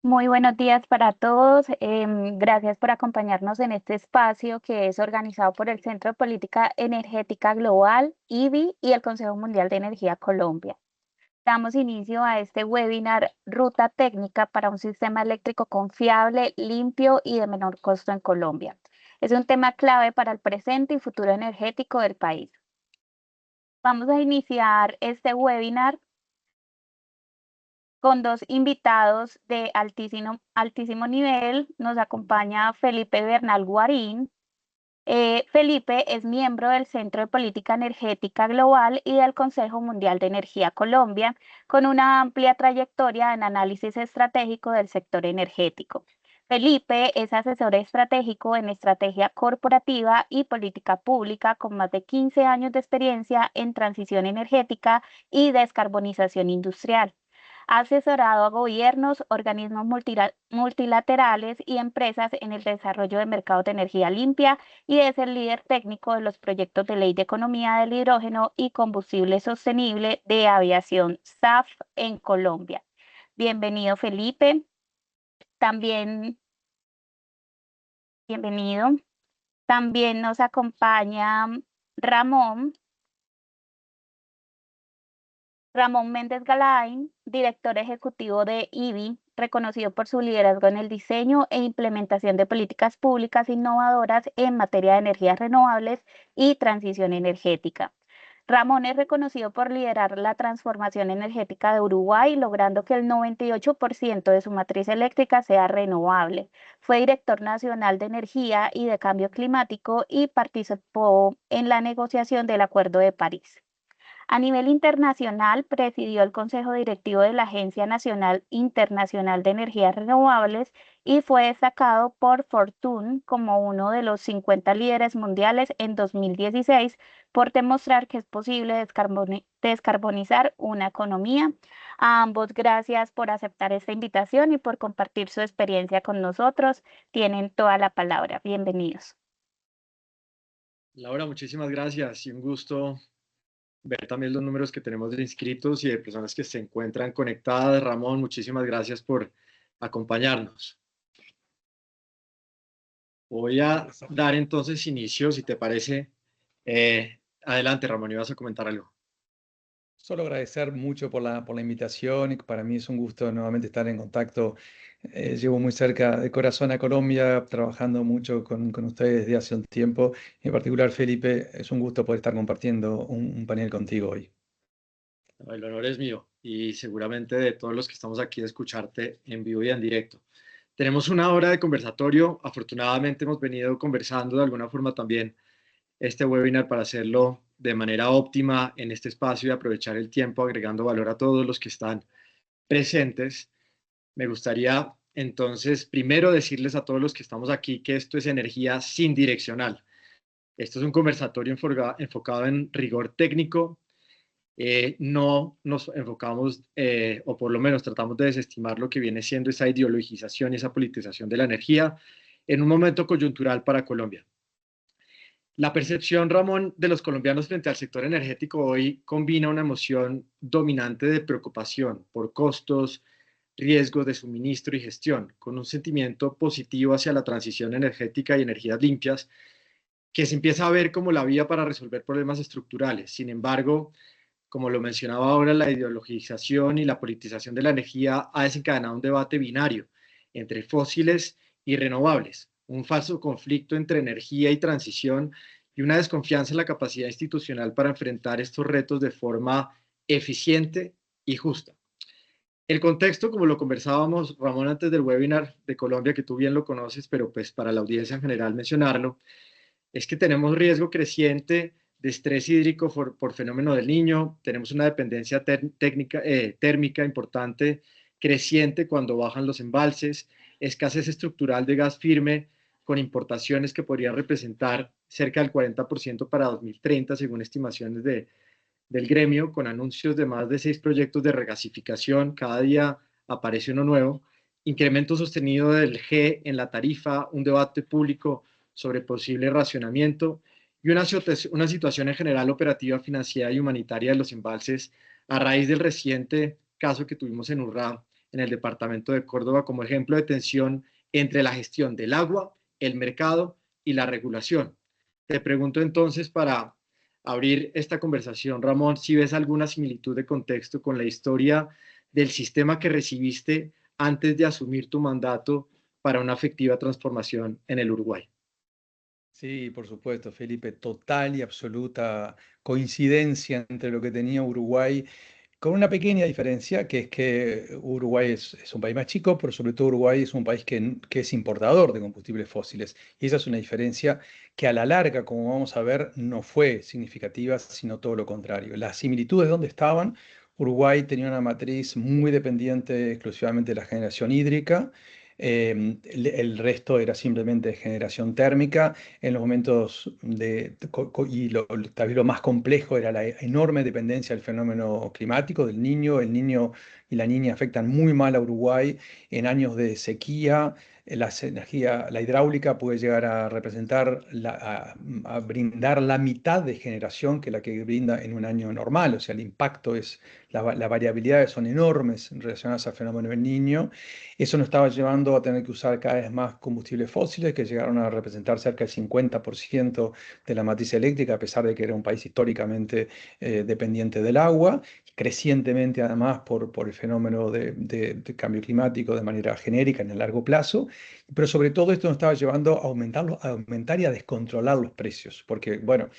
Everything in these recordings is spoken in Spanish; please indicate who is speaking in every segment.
Speaker 1: Muy buenos días para todos. Gracias por acompañarnos en este espacio que es organizado por el Centro de Política Energética Global, IBI, y el Consejo Mundial de Energía Colombia. Damos inicio a este webinar Ruta Técnica para un sistema eléctrico confiable, limpio y de menor costo en Colombia. Es un tema clave para el presente y futuro energético del país. Vamos a iniciar este webinar con dos invitados de altísimo nivel. Nos acompaña Felipe Bernal Guarín. Felipe es miembro del Centro de Política Energética Global y del Consejo Mundial de Energía Colombia, con una amplia trayectoria en análisis estratégico del sector energético. Felipe es asesor estratégico en estrategia corporativa y política pública con más de 15 años de experiencia en transición energética y descarbonización industrial. Ha asesorado a gobiernos, organismos multilaterales y empresas en el desarrollo de mercados de energía limpia y es el líder técnico de los proyectos de ley de economía del hidrógeno y combustible sostenible de aviación SAF en Colombia. Bienvenido, Felipe. También, bienvenido. También nos acompaña Ramón. Ramón Méndez Galain, director ejecutivo de IBI, reconocido por su liderazgo en el diseño e implementación de políticas públicas innovadoras en materia de energías renovables y transición energética. Ramón es reconocido por liderar la transformación energética de Uruguay, logrando que el 98% de su matriz eléctrica sea renovable. Fue director nacional de energía y de cambio climático y participó en la negociación del Acuerdo de París. A nivel internacional, presidió el Consejo Directivo de la Agencia Nacional Internacional de Energías Renovables y fue destacado por Fortune como uno de los 50 líderes mundiales en 2016 por demostrar que es posible descarbonizar una economía. A ambos, gracias por aceptar esta invitación y por compartir su experiencia con nosotros. Tienen toda la palabra. Bienvenidos.
Speaker 2: Laura, muchísimas gracias y un gusto ver también los números que tenemos de inscritos y de personas que se encuentran conectadas. Ramón, muchísimas gracias por acompañarnos. Voy a dar entonces inicio, si te parece. Adelante, Ramón, ibas a comentar algo.
Speaker 3: Solo agradecer mucho por la invitación y para mí es un gusto nuevamente estar en contacto. Llevo muy cerca de corazón a Colombia, trabajando mucho con ustedes desde hace un tiempo. En particular, Felipe, es un gusto poder estar compartiendo un panel contigo hoy.
Speaker 2: El honor es mío y seguramente de todos los que estamos aquí de escucharte en vivo y en directo. Tenemos una hora de conversatorio. Afortunadamente hemos venido conversando de alguna forma también este webinar para hacerlo de manera óptima en este espacio y aprovechar el tiempo agregando valor a todos los que están presentes. Me gustaría entonces primero decirles a todos los que estamos aquí que esto es energía sin direccional. Esto es un conversatorio enfocado en rigor técnico. No nos enfocamos, o por lo menos tratamos de desestimar lo que viene siendo esa ideologización y esa politización de la energía en un momento coyuntural para Colombia. La percepción, Ramón, de los colombianos frente al sector energético hoy combina una emoción dominante de preocupación por costos, riesgos de suministro y gestión, con un sentimiento positivo hacia la transición energética y energías limpias, que se empieza a ver como la vía para resolver problemas estructurales. Sin embargo, como lo mencionaba ahora, la ideologización y la politización de la energía ha desencadenado un debate binario entre fósiles y renovables, un falso conflicto entre energía y transición y una desconfianza en la capacidad institucional para enfrentar estos retos de forma eficiente y justa. El contexto, como lo conversábamos, Ramón, antes del webinar de Colombia, que tú bien lo conoces, pero pues para la audiencia en general mencionarlo, es que tenemos riesgo creciente de estrés hídrico por fenómeno del Niño, tenemos una dependencia térmica importante, creciente cuando bajan los embalses, escasez estructural de gas firme con importaciones que podría representar cerca del 40% para 2030, según estimaciones del gremio, con anuncios de más de 6 proyectos de regasificación, cada día aparece uno nuevo, incremento sostenido del G en la tarifa, un debate público sobre posible racionamiento y una situación en general operativa, financiera y humanitaria de los embalses a raíz del reciente caso que tuvimos en Urrá en el departamento de Córdoba como ejemplo de tensión entre la gestión del agua, el mercado y la regulación. Te pregunto entonces, para abrir esta conversación, Ramón, si ves alguna similitud de contexto con la historia del sistema que recibiste antes de asumir tu mandato para una efectiva transformación en el Uruguay.
Speaker 3: Sí, por supuesto, Felipe, total y absoluta coincidencia entre lo que tenía Uruguay, con una pequeña diferencia, que es que Uruguay es un país más chico, pero sobre todo Uruguay es un país que es importador de combustibles fósiles. Y esa es una diferencia que a la larga, como vamos a ver, no fue significativa, sino todo lo contrario. Las similitudes, ¿dónde estaban? Uruguay tenía una matriz muy dependiente exclusivamente de la generación hídrica. El resto era simplemente de generación térmica. En los momentos tal vez lo más complejo era la enorme dependencia del fenómeno climático, del Niño. El Niño y la Niña afectan muy mal a Uruguay en años de sequía. La hidráulica puede llegar a representar, a brindar la mitad de generación que la que brinda en un año normal. O sea, el impacto las variabilidades son enormes relacionadas al fenómeno del Niño. Eso nos estaba llevando a tener que usar cada vez más combustibles fósiles, que llegaron a representar cerca del 50% de la matriz eléctrica, a pesar de que era un país históricamente dependiente del agua, crecientemente además por el fenómeno de cambio climático de manera genérica en el largo plazo. Pero sobre todo esto nos estaba llevando a aumentar y a descontrolar los precios, porque bueno,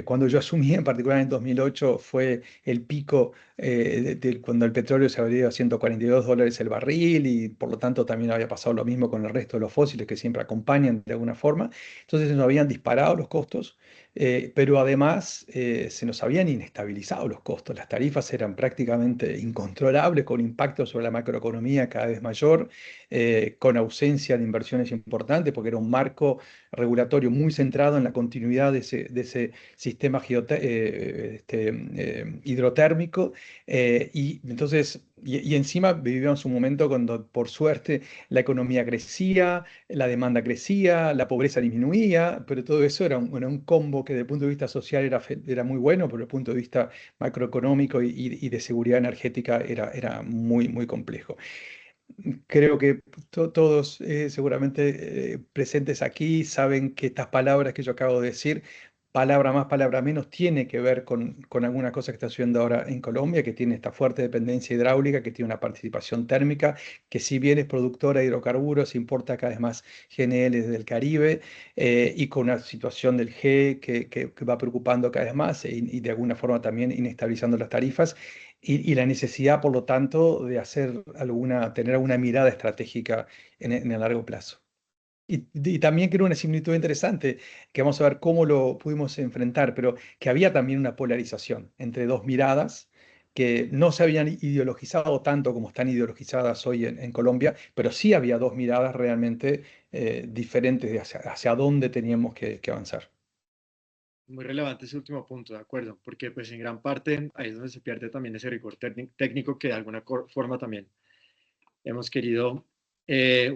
Speaker 3: cuando yo asumí, en particular en 2008, fue el pico cuando el petróleo se había ido a $142 el barril, y por lo tanto también había pasado lo mismo con el resto de los fósiles que siempre acompañan de alguna forma. Entonces se nos habían disparado los costos, pero además se nos habían inestabilizado los costos. Las tarifas eran prácticamente incontrolables, con impacto sobre la macroeconomía cada vez mayor, con ausencia de inversiones importantes, porque era un marco regulatorio muy centrado en la continuidad de ese sistema hidrotérmico. Y encima vivíamos un momento cuando, por suerte, la economía crecía, la demanda crecía, la pobreza disminuía, pero todo eso era un combo que desde el punto de vista social era muy bueno, pero desde el punto de vista macroeconómico y de seguridad energética era muy, muy complejo. Creo que todos seguramente presentes aquí saben que estas palabras que yo acabo de decir, palabra más, palabra menos, tiene que ver con alguna cosa que está sucediendo ahora en Colombia, que tiene esta fuerte dependencia hidráulica, que tiene una participación térmica, que si bien es productora de hidrocarburos, importa cada vez más GNL desde el Caribe, y con una situación del G que va preocupando cada vez más, y de alguna forma también inestabilizando las tarifas. Y la necesidad, por lo tanto, de tener alguna mirada estratégica en el largo plazo. Y también creo una similitud interesante, que vamos a ver cómo lo pudimos enfrentar, pero que había también una polarización entre dos miradas que no se habían ideologizado tanto como están ideologizadas hoy en Colombia, pero sí había dos miradas realmente diferentes de hacia dónde teníamos que avanzar.
Speaker 2: Muy relevante ese último punto, de acuerdo, porque pues en gran parte ahí es donde se pierde también ese rigor técnico que de alguna forma también hemos querido,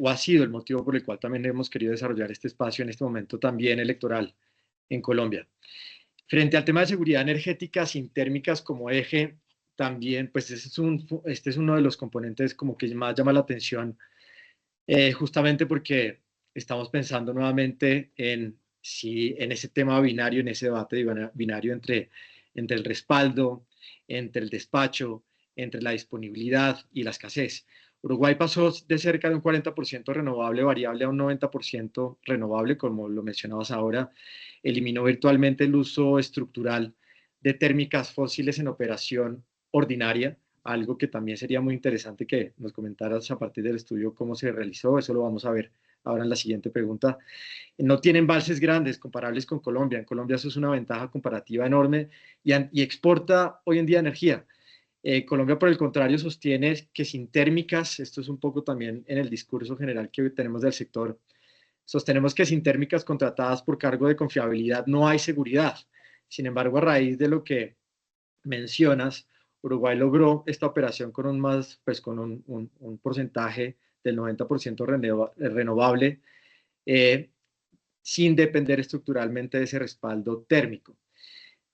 Speaker 2: o ha sido el motivo por el cual también hemos querido desarrollar este espacio en este momento también electoral en Colombia. Frente al tema de seguridad energética, sin térmicas como eje, también, pues este es uno de los componentes como que más llama la atención, justamente porque estamos pensando nuevamente en ese tema binario, en ese debate binario entre el respaldo, entre el despacho, entre la disponibilidad y la escasez. Uruguay pasó de cerca de un 40% renovable variable a un 90% renovable, como lo mencionabas ahora. Eliminó virtualmente el uso estructural de térmicas fósiles en operación ordinaria, algo que también sería muy interesante que nos comentaras a partir del estudio cómo se realizó. Eso lo vamos a ver ahora en la siguiente pregunta. No tienen embalses grandes comparables con Colombia. En Colombia eso es una ventaja comparativa enorme y exporta hoy en día energía. Colombia, por el contrario, sostiene que sin térmicas, esto es un poco también en el discurso general que tenemos del sector, sostenemos que sin térmicas contratadas por cargo de confiabilidad no hay seguridad. Sin embargo, a raíz de lo que mencionas, Uruguay logró esta operación con un porcentaje del 90% renovable, eh, sin depender estructuralmente de ese respaldo térmico.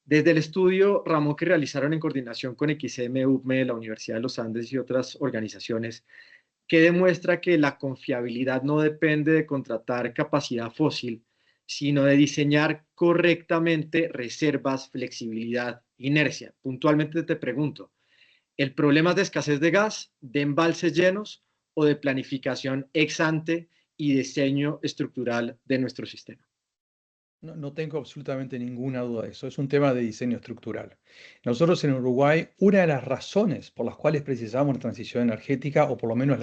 Speaker 2: Desde el estudio, Ramón, que realizaron en coordinación con XM, UPME, la Universidad de los Andes y otras organizaciones, que demuestra que la confiabilidad no depende de contratar capacidad fósil, sino de diseñar correctamente reservas, flexibilidad, inercia. Puntualmente te pregunto, ¿el problema es de escasez de gas, de embalses llenos o de planificación ex ante y diseño estructural de nuestro sistema?
Speaker 3: No tengo absolutamente ninguna duda de eso. Es un tema de diseño estructural. Nosotros en Uruguay, una de las razones por las cuales precisamos la transición energética, o por lo menos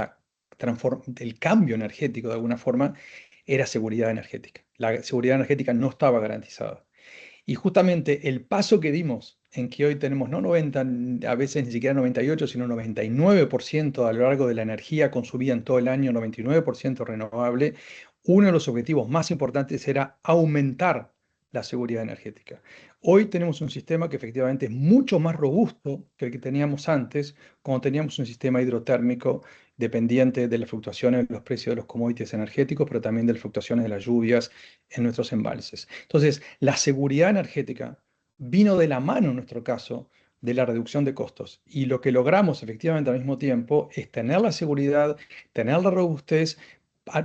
Speaker 3: el cambio energético de alguna forma, era seguridad energética. La seguridad energética no estaba garantizada. Y justamente el paso que dimos en que hoy tenemos no 90, a veces ni siquiera 98, sino 99% a lo largo de la energía consumida en todo el año, 99% renovable, uno de los objetivos más importantes era aumentar la seguridad energética. Hoy tenemos un sistema que efectivamente es mucho más robusto que el que teníamos antes, cuando teníamos un sistema hidrotérmico dependiente de las fluctuaciones de los precios de los commodities energéticos, pero también de las fluctuaciones de las lluvias en nuestros embalses. Entonces, la seguridad energética vino de la mano, en nuestro caso, de la reducción de costos. Y lo que logramos efectivamente al mismo tiempo es tener la seguridad, tener la robustez,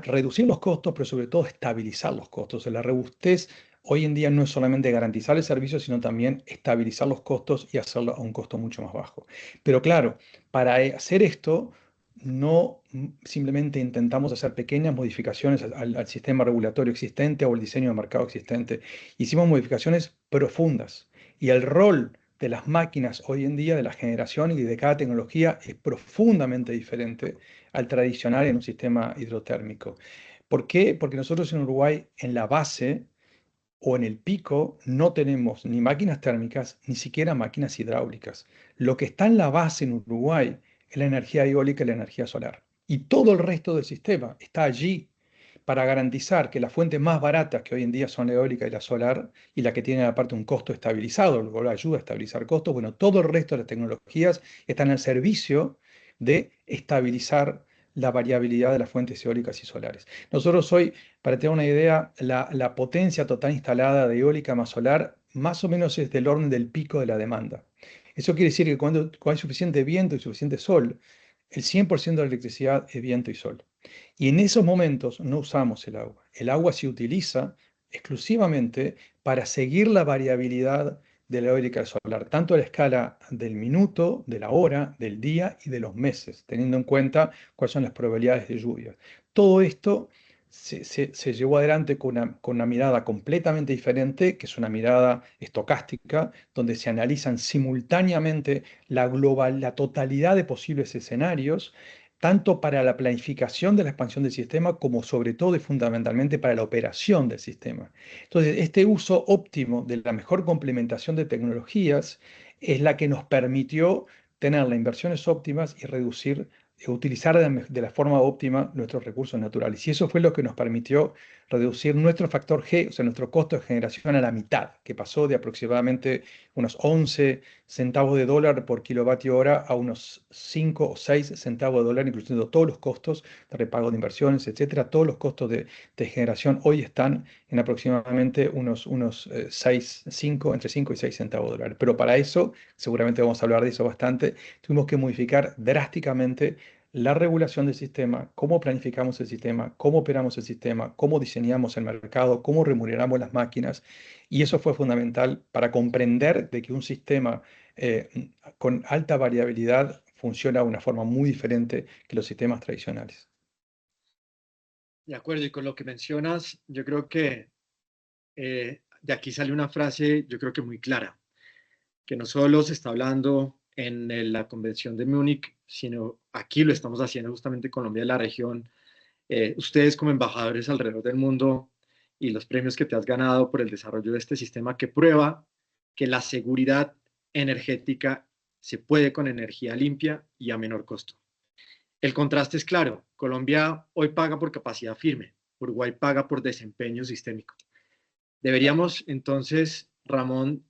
Speaker 3: reducir los costos, pero sobre todo estabilizar los costos. La robustez hoy en día no es solamente garantizar el servicio, sino también estabilizar los costos y hacerlo a un costo mucho más bajo. Pero claro, para hacer esto, no simplemente intentamos hacer pequeñas modificaciones al sistema regulatorio existente o al diseño de mercado existente. Hicimos modificaciones profundas y el rol de las máquinas hoy en día, de la generación y de cada tecnología, es profundamente diferente al tradicional en un sistema hidrotérmico. ¿Por qué? Porque nosotros en Uruguay, en la base o en el pico, no tenemos ni máquinas térmicas, ni siquiera máquinas hidráulicas. Lo que está en la base en Uruguay es la energía eólica y la energía solar. Y todo el resto del sistema está allí para garantizar que las fuentes más baratas, que hoy en día son la eólica y la solar, y la que tienen aparte un costo estabilizado, lo cual ayuda a estabilizar costos, bueno, todo el resto de las tecnologías están al servicio de estabilizar la variabilidad de las fuentes eólicas y solares. Nosotros hoy, para tener una idea, la potencia total instalada de eólica más solar más o menos es del orden del pico de la demanda. Eso quiere decir que cuando hay suficiente viento y suficiente sol, el 100% de la electricidad es viento y sol. Y en esos momentos no usamos el agua. El agua se utiliza exclusivamente para seguir la variabilidad de la eólica solar, tanto a la escala del minuto, de la hora, del día y de los meses, teniendo en cuenta cuáles son las probabilidades de lluvia. Todo esto se llevó adelante con una mirada completamente diferente, que es una mirada estocástica, donde se analizan simultáneamente la totalidad de posibles escenarios, tanto para la planificación de la expansión del sistema como sobre todo y fundamentalmente para la operación del sistema. Entonces, este uso óptimo de la mejor complementación de tecnologías es la que nos permitió tener las inversiones óptimas y utilizar de la forma óptima nuestros recursos naturales. Y eso fue lo que nos permitió reducir nuestro factor G, o sea, nuestro costo de generación a la mitad, que pasó de aproximadamente unos 11 centavos de dólar por kilovatio hora a unos 5 o 6 centavos de dólar, incluyendo todos los costos de repago de inversiones, etcétera. Todos los costos de generación hoy están en aproximadamente unos 6, 5, entre 5 y 6 centavos de dólar. Pero para eso, seguramente vamos a hablar de eso bastante, tuvimos que modificar drásticamente la regulación del sistema, cómo planificamos el sistema, cómo operamos el sistema, cómo diseñamos el mercado, cómo remuneramos las máquinas. Y eso fue fundamental para comprender de que un sistema con alta variabilidad funciona de una forma muy diferente que los sistemas tradicionales.
Speaker 2: De acuerdo, y con lo que mencionas, yo creo que de aquí sale una frase, yo creo que muy clara, que no solo se está hablando en la Convención de Múnich, sino aquí lo estamos haciendo justamente Colombia y la región. Ustedes como embajadores alrededor del mundo y los premios que te has ganado por el desarrollo de este sistema que prueba que la seguridad energética se puede con energía limpia y a menor costo. El contraste es claro. Colombia hoy paga por capacidad firme, Uruguay paga por desempeño sistémico. Deberíamos entonces, Ramón,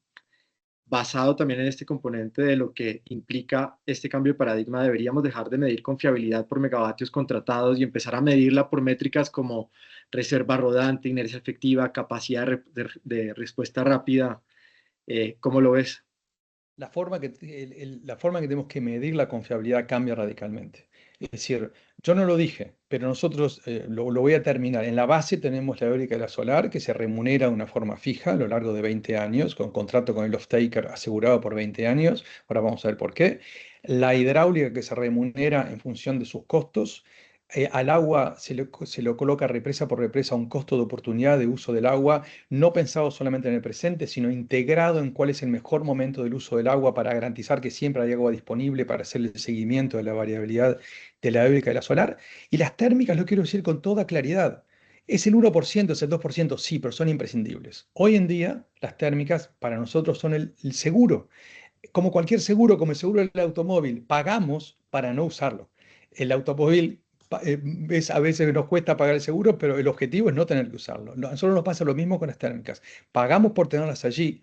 Speaker 2: basado también en este componente de lo que implica este cambio de paradigma, deberíamos dejar de medir confiabilidad por megavatios contratados y empezar a medirla por métricas como reserva rodante, inercia efectiva, capacidad de respuesta rápida, ¿Cómo lo ves?
Speaker 3: La forma que tenemos que medir la confiabilidad cambia radicalmente. Es decir, yo no lo dije, pero nosotros lo voy a terminar. En la base tenemos la eólica y la solar, que se remunera de una forma fija a lo largo de 20 años, con contrato con el off-taker asegurado por 20 años. Ahora vamos a ver por qué. La hidráulica, que se remunera en función de sus costos. Al agua se lo coloca represa por represa un costo de oportunidad de uso del agua, no pensado solamente en el presente, sino integrado en cuál es el mejor momento del uso del agua para garantizar que siempre hay agua disponible para hacer el seguimiento de la variabilidad de la eólica y la solar. Y las térmicas, lo quiero decir con toda claridad. ¿Es el 1%, es el 2%? Sí, pero son imprescindibles. Hoy en día, las térmicas para nosotros son el seguro. Como cualquier seguro, como el seguro del automóvil, pagamos para no usarlo. El automóvil a veces nos cuesta pagar el seguro, pero el objetivo es no tener que usarlo. A nosotros nos pasa lo mismo con las térmicas. Pagamos por tenerlas allí,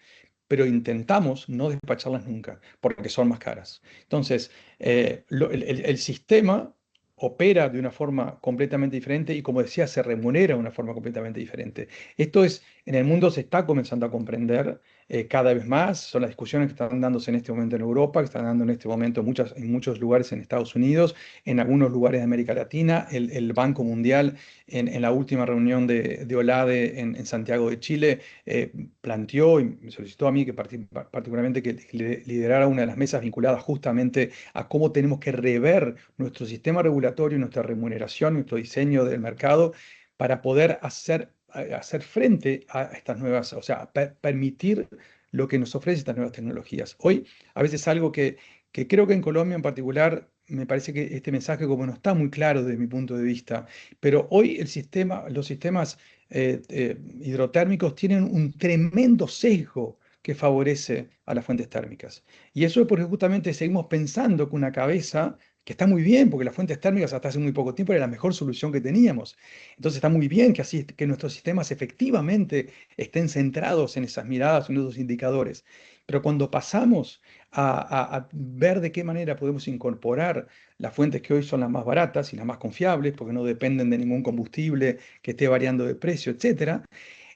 Speaker 3: pero intentamos no despacharlas nunca, porque son más caras. Entonces, el sistema opera de una forma completamente diferente y, como decía, se remunera de una forma completamente diferente. Esto es, en el mundo se está comenzando a comprender cada vez más. Son las discusiones que están dándose en este momento en Europa, que están dando en este momento en muchos lugares en Estados Unidos, en algunos lugares de América Latina. El Banco Mundial, en la última reunión de OLADE en Santiago de Chile, planteó y me solicitó a mí que particularmente que liderara una de las mesas vinculadas justamente a cómo tenemos que rever nuestro sistema regulatorio, nuestra remuneración, nuestro diseño del mercado para poder hacer frente a estas nuevas, o sea, permitir lo que nos ofrece estas nuevas tecnologías. Hoy, a veces algo que creo que en Colombia en particular, me parece que este mensaje como no está muy claro desde mi punto de vista, pero hoy los sistemas hidrotérmicos tienen un tremendo sesgo que favorece a las fuentes térmicas. Y eso es porque justamente seguimos pensando que una cabeza, que está muy bien, porque las fuentes térmicas hasta hace muy poco tiempo era la mejor solución que teníamos. Entonces está muy bien que así que nuestros sistemas efectivamente estén centrados en esas miradas, en esos indicadores. Pero cuando pasamos a ver de qué manera podemos incorporar las fuentes que hoy son las más baratas y las más confiables, porque no dependen de ningún combustible que esté variando de precio, etcétera.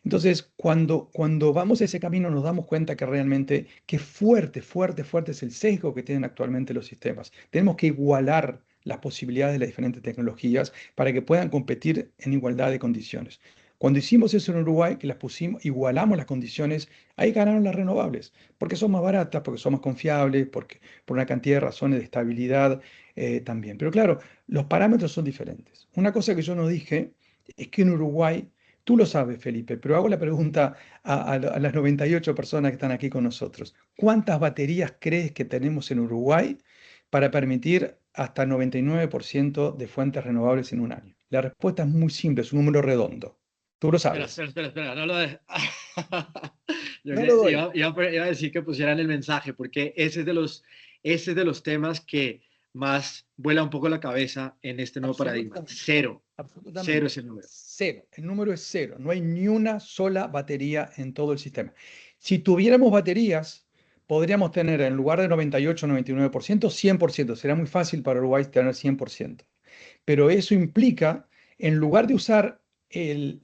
Speaker 3: Entonces, cuando vamos a ese camino nos damos cuenta que realmente qué fuerte, fuerte, fuerte es el sesgo que tienen actualmente los sistemas. Tenemos que igualar las posibilidades de las diferentes tecnologías para que puedan competir en igualdad de condiciones. Cuando hicimos eso en Uruguay, que las pusimos, igualamos las condiciones, ahí ganaron las renovables, porque son más baratas, porque son más confiables, por una cantidad de razones de estabilidad también. Pero claro, los parámetros son diferentes. Una cosa que yo no dije es que en Uruguay, tú lo sabes, Felipe, pero hago la pregunta a las 98 personas que están aquí con nosotros. ¿Cuántas baterías crees que tenemos en Uruguay para permitir hasta 99% de fuentes renovables en un año? La respuesta es muy simple, es un número redondo. Tú lo
Speaker 2: Espera,
Speaker 3: sabes.
Speaker 2: espera, espera, espera, no lo de... Yo
Speaker 3: No lo doy.
Speaker 2: iba a decir que pusieran el mensaje, porque ese es de los temas que más vuela un poco la cabeza en este nuevo paradigma.
Speaker 3: Absolutamente.
Speaker 2: Cero, cero
Speaker 3: Absolutamente.
Speaker 2: es el número.
Speaker 3: Cero. El número es cero. No hay ni una sola batería en todo el sistema. Si tuviéramos baterías, podríamos tener en lugar de 98 o 99%, 100%. Será muy fácil para Uruguay tener 100%. Pero eso implica, en lugar de usar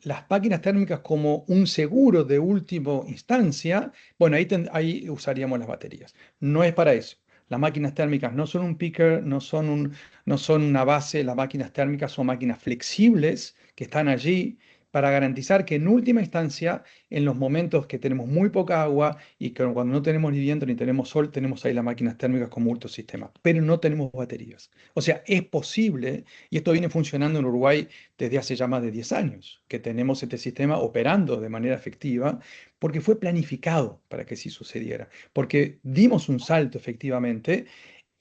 Speaker 3: las máquinas térmicas como un seguro de última instancia, bueno, ahí usaríamos las baterías. No es para eso. Las máquinas térmicas no son un picker, no son una base. Las máquinas térmicas son máquinas flexibles que están allí para garantizar que en última instancia, en los momentos que tenemos muy poca agua y que cuando no tenemos ni viento ni tenemos sol, tenemos ahí las máquinas térmicas como ultrasistema, pero no tenemos baterías. O sea, es posible, y esto viene funcionando en Uruguay desde hace ya más de 10 años, que tenemos este sistema operando de manera efectiva, porque fue planificado para que sí sucediera, porque dimos un salto efectivamente,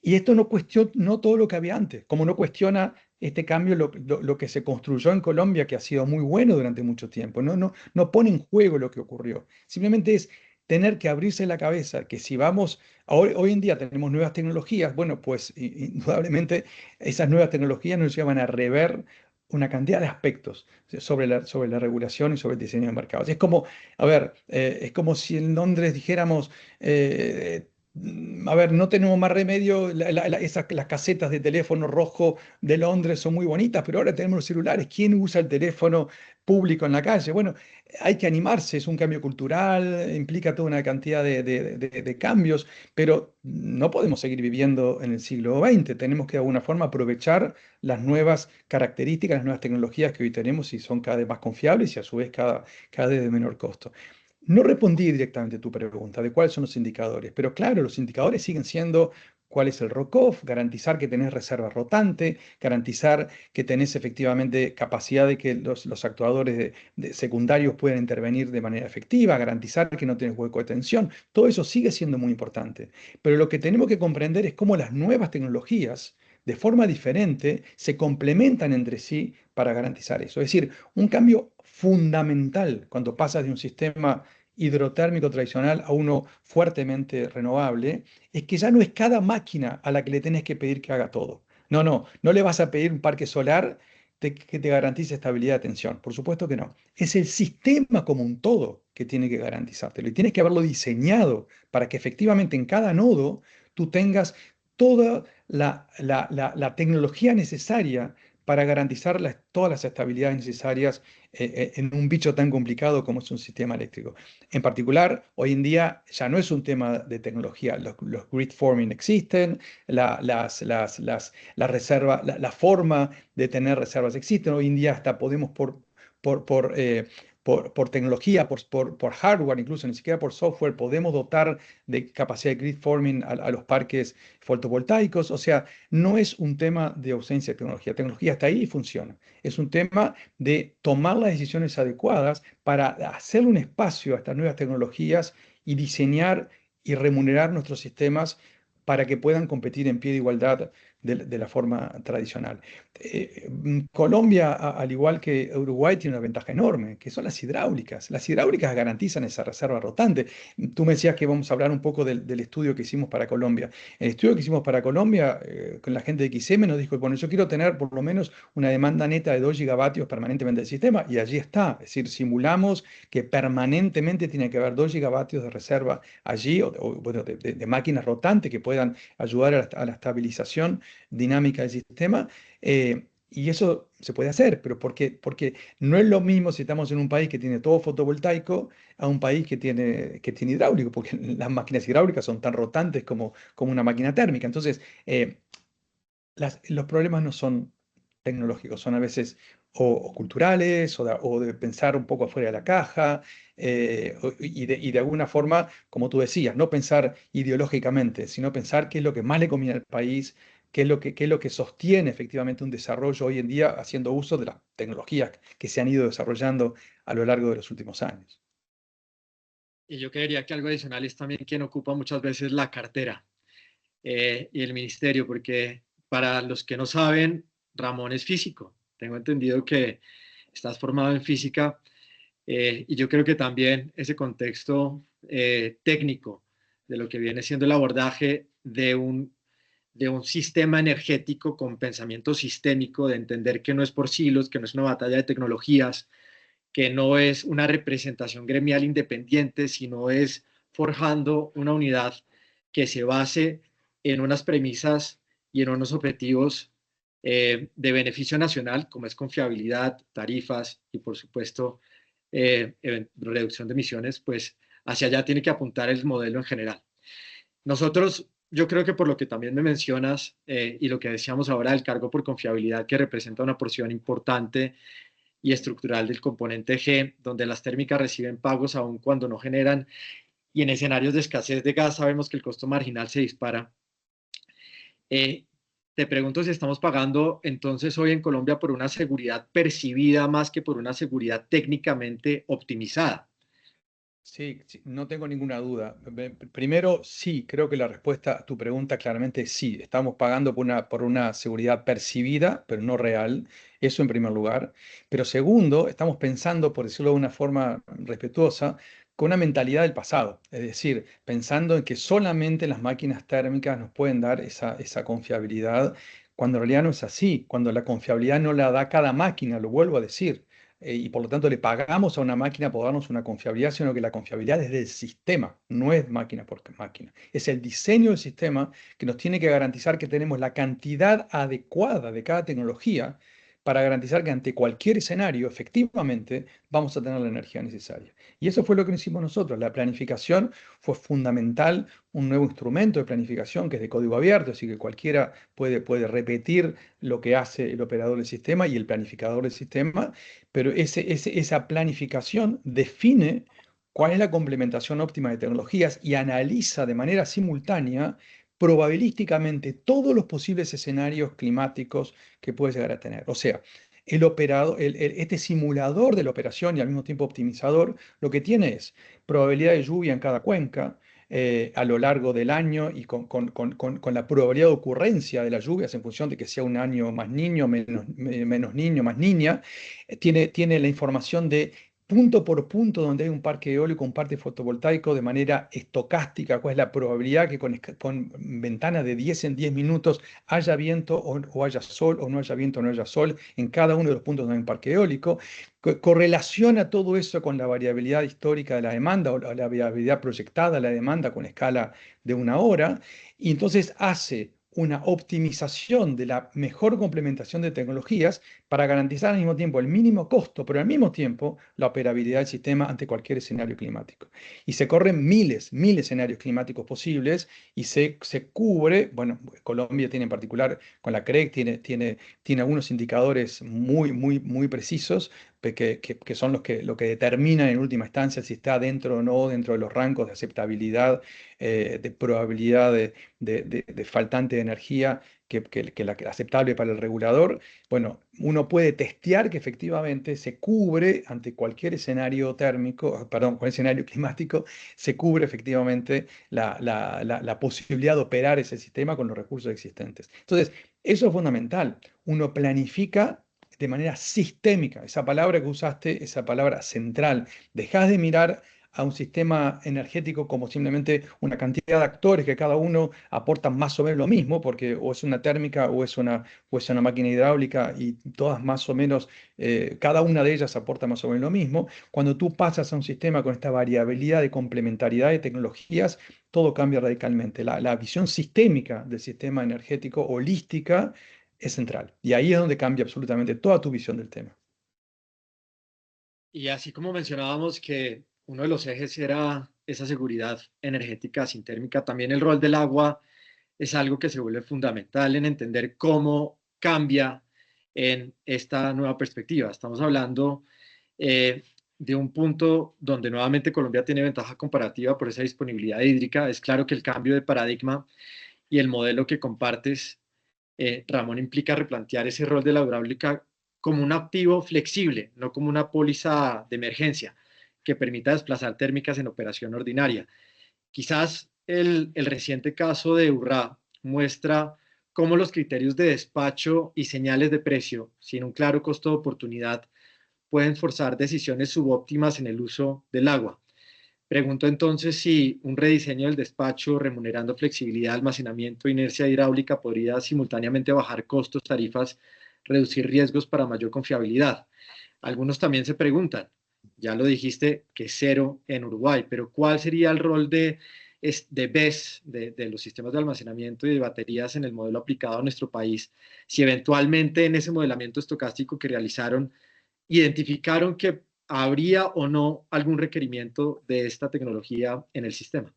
Speaker 3: y esto no cuestiona todo lo que había antes, como no cuestiona este cambio lo que se construyó en Colombia, que ha sido muy bueno durante mucho tiempo. No pone en juego lo que ocurrió. Simplemente es tener que abrirse la cabeza, que si vamos, hoy en día tenemos nuevas tecnologías, bueno, pues indudablemente esas nuevas tecnologías nos llevan a rever una cantidad de aspectos sobre la regulación y sobre el diseño de mercados. Es como, a ver, es como si en Londres dijéramos, A ver, no tenemos más remedio. Las casetas de teléfono rojo de Londres son muy bonitas, pero ahora tenemos los celulares. ¿Quién usa el teléfono público en la calle? Bueno, hay que animarse, es un cambio cultural, implica toda una cantidad de cambios, pero no podemos seguir viviendo en el siglo XX. Tenemos que de alguna forma aprovechar las nuevas características, las nuevas tecnologías que hoy tenemos y son cada vez más confiables y a su vez cada vez de menor costo. No respondí directamente a tu pregunta de cuáles son los indicadores, pero claro, los indicadores siguen siendo cuál es el ROCOF, garantizar que tenés reserva rotante, garantizar que tenés efectivamente capacidad de que los actuadores secundarios puedan intervenir de manera efectiva, garantizar que no tenés hueco de tensión. Todo eso sigue siendo muy importante. Pero lo que tenemos que comprender es cómo las nuevas tecnologías, de forma diferente, se complementan entre sí para garantizar eso. Es decir, un cambio fundamental cuando pasas de un sistema hidrotérmico tradicional a uno fuertemente renovable, es que ya no es cada máquina a la que le tenés que pedir que haga todo. No le vas a pedir un parque solar que te garantice estabilidad de tensión. Por supuesto que no. Es el sistema como un todo que tiene que garantizártelo y tienes que haberlo diseñado para que efectivamente en cada nodo tú tengas toda la tecnología necesaria para garantizar todas las estabilidades necesarias en un bicho tan complicado como es un sistema eléctrico. En particular, hoy en día ya no es un tema de tecnología. Los grid forming existen, la reserva, la forma de tener reservas existen. Hoy en día hasta podemos por, por, eh, por tecnología, por hardware, incluso ni siquiera por software, podemos dotar de capacidad de grid forming a los parques fotovoltaicos. O sea, no es un tema de ausencia de tecnología. La tecnología está ahí y funciona. Es un tema de tomar las decisiones adecuadas para hacer un espacio a estas nuevas tecnologías y diseñar y remunerar nuestros sistemas para que puedan competir en pie de igualdad de la forma tradicional. Colombia, al igual que Uruguay, tiene una ventaja enorme, que son las hidráulicas. Las hidráulicas garantizan esa reserva rotante. Tú me decías que vamos a hablar un poco del estudio que hicimos para Colombia. El estudio que hicimos para Colombia, con la gente de XM, nos dijo, bueno, yo quiero tener por lo menos una demanda neta de 2 gigavatios permanentemente del sistema, y allí está. Es decir, simulamos que permanentemente tiene que haber 2 gigavatios de reserva allí, bueno, de máquinas rotantes que puedan ayudar a la estabilización dinámica del sistema. Y eso se puede hacer, pero porque no es lo mismo si estamos en un país que tiene todo fotovoltaico a un país que tiene hidráulico, porque las máquinas hidráulicas son tan rotantes como una máquina térmica. Entonces, los problemas no son tecnológicos, son a veces o culturales o de pensar un poco afuera de la caja, y de alguna forma, como tú decías, no pensar ideológicamente, sino pensar qué es lo que más le conviene al país, qué es lo que sostiene efectivamente un desarrollo hoy en día haciendo uso de las tecnologías que se han ido desarrollando a lo largo de los últimos años.
Speaker 2: Y yo creería que algo adicional es también quien ocupa muchas veces la cartera y el ministerio, porque para los que no saben, Ramón es físico. Tengo entendido que estás formado en física y yo creo que también ese contexto técnico de lo que viene siendo el abordaje de un sistema energético con pensamiento sistémico, de entender que no es por silos, que no es una batalla de tecnologías, que no es una representación gremial independiente, sino es forjando una unidad que se base en unas premisas y en unos objetivos de beneficio nacional, como es confiabilidad, tarifas y, por supuesto, reducción de emisiones, pues hacia allá tiene que apuntar el modelo en general. Nosotros, yo creo que por lo que también me mencionas y lo que decíamos ahora del cargo por confiabilidad, que representa una porción importante y estructural del componente G, donde las térmicas reciben pagos aun cuando no generan, y en escenarios de escasez de gas sabemos que el costo marginal se dispara. Te pregunto si estamos pagando entonces hoy en Colombia por una seguridad percibida más que por una seguridad técnicamente optimizada.
Speaker 3: Sí, sí, no tengo ninguna duda. Primero, sí, creo que la respuesta a tu pregunta claramente es sí. Estamos pagando por una seguridad percibida, pero no real. Eso en primer lugar. Pero segundo, estamos pensando, por decirlo de una forma respetuosa, con una mentalidad del pasado. Es decir, pensando en que solamente las máquinas térmicas nos pueden dar esa confiabilidad, cuando en realidad no es así. Cuando la confiabilidad no la da cada máquina, lo vuelvo a decir. y por lo tanto le pagamos a una máquina por darnos una confiabilidad, sino que la confiabilidad es del sistema, no es máquina por máquina. Es el diseño del sistema que nos tiene que garantizar que tenemos la cantidad adecuada de cada tecnología para garantizar que ante cualquier escenario, efectivamente, vamos a tener la energía necesaria. Y eso fue lo que hicimos nosotros. La planificación fue fundamental, un nuevo instrumento de planificación que es de código abierto, así que cualquiera puede repetir lo que hace el operador del sistema y el planificador del sistema, pero esa planificación define cuál es la complementación óptima de tecnologías y analiza de manera simultánea probabilísticamente todos los posibles escenarios climáticos que puede llegar a tener. O sea, el operador, este simulador de la operación y al mismo tiempo optimizador, lo que tiene es probabilidad de lluvia en cada cuenca a lo largo del año y con la probabilidad de ocurrencia de las lluvias en función de que sea un año más niño, menos niño, más niña. Tiene la información de punto por punto donde hay un parque eólico, un parque fotovoltaico de manera estocástica, cuál es la probabilidad que con ventanas de 10 en 10 minutos haya viento o haya sol, o no haya viento o no haya sol en cada uno de los puntos donde hay un parque eólico. Correlaciona todo eso con la variabilidad histórica de la demanda o la variabilidad proyectada de la demanda con escala de una hora, y entonces hace una optimización de la mejor complementación de tecnologías para garantizar al mismo tiempo el mínimo costo, pero al mismo tiempo la operabilidad del sistema ante cualquier escenario climático. Y se corren mil escenarios climáticos posibles y se cubre, bueno, Colombia tiene en particular con la CREC, tiene algunos indicadores muy precisos que son lo que determinan en última instancia si está dentro o no dentro de los rangos de aceptabilidad, de probabilidad de faltante de energía que la aceptable para el regulador. Bueno, uno puede testear que efectivamente se cubre ante cualquier escenario térmico, perdón, cualquier escenario climático, se cubre efectivamente la posibilidad de operar ese sistema con los recursos existentes. Entonces, eso es fundamental. Uno planifica de manera sistémica. Esa palabra que usaste, esa palabra central. Dejás de mirar a un sistema energético como simplemente una cantidad de actores que cada uno aportan más o menos lo mismo, porque o es una térmica o es una máquina hidráulica y todas más o menos, cada una de ellas aporta más o menos lo mismo. Cuando tú pasas a un sistema con esta variabilidad de complementariedad de tecnologías, todo cambia radicalmente. La visión sistémica del sistema energético holística es central. Y ahí es donde cambia absolutamente toda tu visión del tema.
Speaker 2: Y así como mencionábamos que uno de los ejes era esa seguridad energética sintérmica, también el rol del agua es algo que se vuelve fundamental en entender cómo cambia en esta nueva perspectiva. Estamos hablando eh, de un punto donde nuevamente Colombia tiene ventaja comparativa por esa disponibilidad hídrica. Es claro que el cambio de paradigma y el modelo que compartes, Ramón, implica replantear ese rol de la hidráulica como un activo flexible, no como una póliza de emergencia que permita desplazar térmicas en operación ordinaria. Quizás el reciente caso de Urrá muestra cómo los criterios de despacho y señales de precio, sin un claro costo de oportunidad, pueden forzar decisiones subóptimas en el uso del agua. Pregunto entonces si un rediseño del despacho remunerando flexibilidad, almacenamiento e inercia hidráulica podría simultáneamente bajar costos, tarifas, reducir riesgos para mayor confiabilidad. Algunos también se preguntan, ya lo dijiste, que cero en Uruguay, pero ¿cuál sería el rol de BES, de los sistemas de almacenamiento y de baterías en el modelo aplicado a nuestro país, si eventualmente en ese modelamiento estocástico que realizaron identificaron que habría o no algún requerimiento de esta tecnología en el sistema?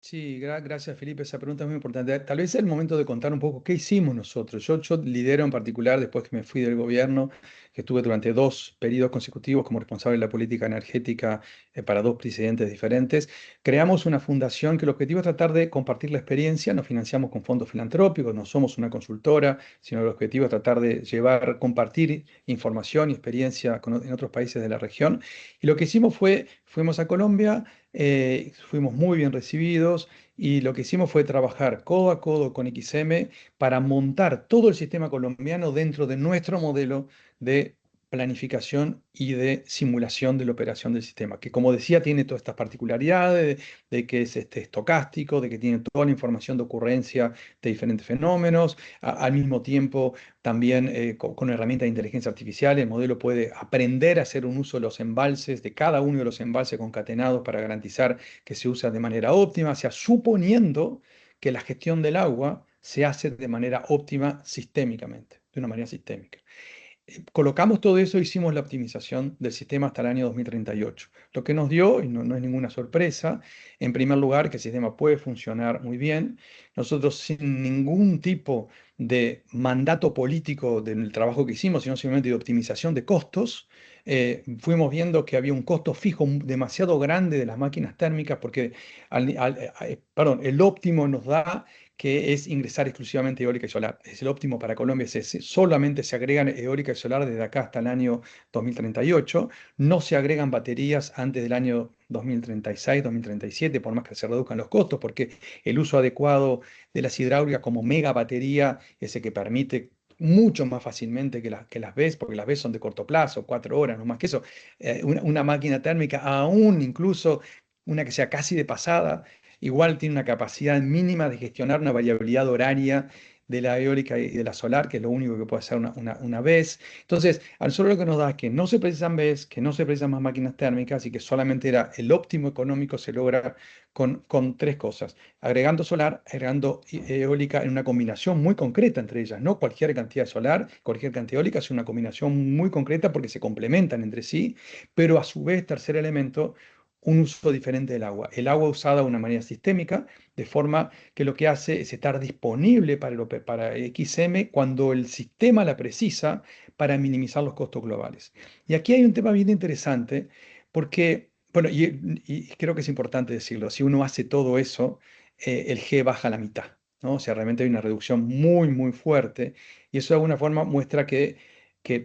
Speaker 3: Sí, gracias Felipe, esa pregunta es muy importante. Tal vez es el momento de contar un poco qué hicimos nosotros. Yo lidero en particular, después que me fui del gobierno, que estuve durante 2 periodos consecutivos como responsable de la política energética para 2 presidentes diferentes, creamos una fundación que el objetivo es tratar de compartir la experiencia. Nos financiamos con fondos filantrópicos, no somos una consultora, sino el objetivo es tratar de compartir información y experiencia en otros países de la región. Y lo que hicimos fue, fuimos a Colombia, fuimos muy bien recibidos y lo que hicimos fue trabajar codo a codo con XM para montar todo el sistema colombiano dentro de nuestro modelo de planificación y de simulación de la operación del sistema, que como decía tiene todas estas particularidades de que es estocástico, de que tiene toda la información de ocurrencia de diferentes fenómenos, al mismo tiempo también con herramientas de inteligencia artificial el modelo puede aprender a hacer un uso de los embalses, de cada uno de los embalses concatenados para garantizar que se usa de manera óptima, o sea, suponiendo que la gestión del agua se hace de manera óptima sistémicamente, de una manera sistémica. Colocamos todo eso, hicimos la optimización del sistema hasta el año 2038. Lo que nos dio, y no es ninguna sorpresa, en primer lugar, que el sistema puede funcionar muy bien. Nosotros sin ningún tipo de mandato político del trabajo que hicimos, sino simplemente de optimización de costos, fuimos viendo que había un costo fijo demasiado grande de las máquinas térmicas porque perdón, el óptimo nos da que es ingresar exclusivamente eólica y solar. Es el óptimo para Colombia, es ese. Solamente se agregan eólica y solar desde acá hasta el año 2038. No se agregan baterías antes del año 2036, 2037, por más que se reduzcan los costos, porque el uso adecuado de las hidráulicas como mega batería es el que permite mucho más fácilmente que las BESS, porque las BESS son de corto plazo, 4 horas, no más que eso. Una máquina térmica, aún incluso una que sea casi de pasada, igual tiene una capacidad mínima de gestionar una variabilidad horaria de la eólica y de la solar, que es lo único que puede hacer una BESS. Entonces, a nosotros lo que nos da es que no se precisan BESS, que no se precisan más máquinas térmicas y que solamente era el óptimo económico se logra con tres cosas: agregando solar, agregando eólica en una combinación muy concreta entre ellas, no cualquier cantidad de solar, cualquier cantidad de eólica, es una combinación muy concreta porque se complementan entre sí, pero a su vez, tercer elemento, un uso diferente del agua. El agua usada de una manera sistémica, de forma que lo que hace es estar disponible para XM cuando el sistema la precisa para minimizar los costos globales. Y aquí hay un tema bien interesante porque, bueno, y creo que es importante decirlo, si uno hace todo eso, el G baja a la mitad, ¿no? O sea, realmente hay una reducción muy, muy fuerte y eso de alguna forma muestra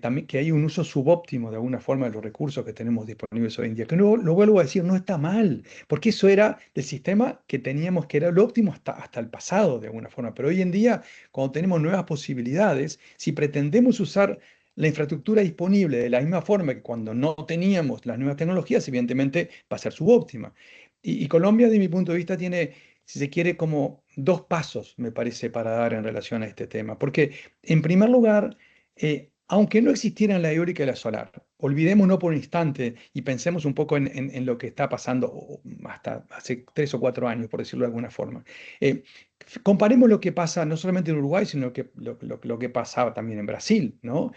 Speaker 3: también, que hay un uso subóptimo de alguna forma de los recursos que tenemos disponibles hoy en día. Que no, lo vuelvo a decir, no está mal, porque eso era el sistema que teníamos, que era lo óptimo hasta el pasado de alguna forma. Pero hoy en día, cuando tenemos nuevas posibilidades, si pretendemos usar la infraestructura disponible de la misma forma que cuando no teníamos las nuevas tecnologías, evidentemente va a ser subóptima. Y Colombia, de mi punto de vista, tiene, si se quiere, como dos pasos, me parece, para dar en relación a este tema. Porque, en primer lugar, aunque no existieran la eólica y la solar, olvidémonos por un instante y pensemos un poco en lo que está pasando hasta hace 3 o 4 años, por decirlo de alguna forma. Eh, Comparemos lo que pasa no solamente en Uruguay, sino lo que pasaba también en Brasil, ¿no?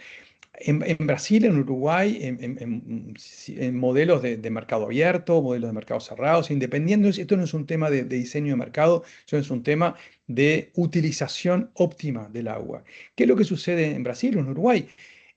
Speaker 3: En Brasil, en Uruguay, en modelos de mercado abierto, modelos de mercado cerrados, independientes, esto no es un tema de diseño de mercado, esto es un tema de utilización óptima del agua. ¿Qué es lo que sucede en Brasil o en Uruguay?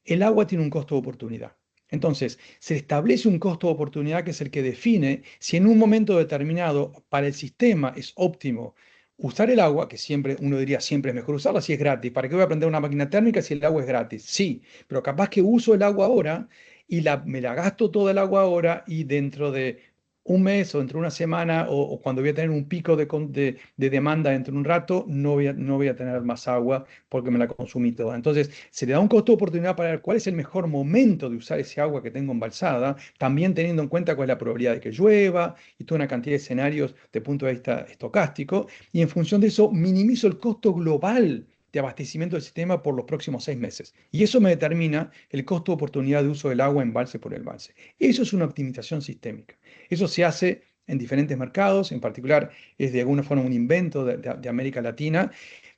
Speaker 3: El agua tiene un costo de oportunidad. Entonces, se establece un costo de oportunidad que es el que define si en un momento determinado para el sistema es óptimo usar el agua, que siempre uno diría siempre es mejor usarla si es gratis. ¿Para qué voy a prender una máquina térmica si el agua es gratis? Sí, pero capaz que uso el agua ahora y me la gasto toda el agua ahora y dentro de un mes o dentro de una semana o cuando voy a tener un pico de demanda dentro de un rato, no voy a tener más agua porque me la consumí toda. Entonces, se le da un costo de oportunidad para ver cuál es el mejor momento de usar ese agua que tengo embalsada, también teniendo en cuenta cuál es la probabilidad de que llueva y toda una cantidad de escenarios de punto de vista estocástico. Y en función de eso, minimizo el costo global de abastecimiento del sistema por los próximos 6 meses. Y eso me determina el costo de oportunidad de uso del agua embalse por embalse. Eso es una optimización sistémica. Eso se hace en diferentes mercados, en particular es de alguna forma un invento de América Latina,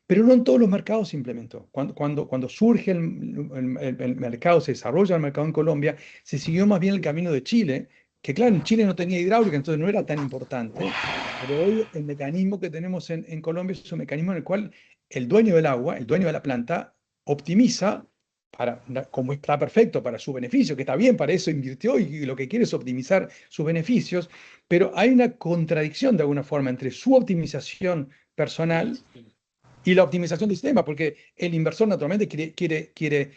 Speaker 3: pero no en todos los mercados se implementó. Cuando surge el mercado, se desarrolla el mercado en Colombia, se siguió más bien el camino de Chile, que claro, en Chile no tenía hidráulica, entonces no era tan importante, pero hoy el mecanismo que tenemos en Colombia es un mecanismo en el cual el dueño del agua, el dueño de la planta, optimiza como está perfecto para su beneficio, que está bien, para eso invirtió y lo que quiere es optimizar sus beneficios, pero hay una contradicción de alguna forma entre su optimización personal y la optimización del sistema, porque el inversor naturalmente quiere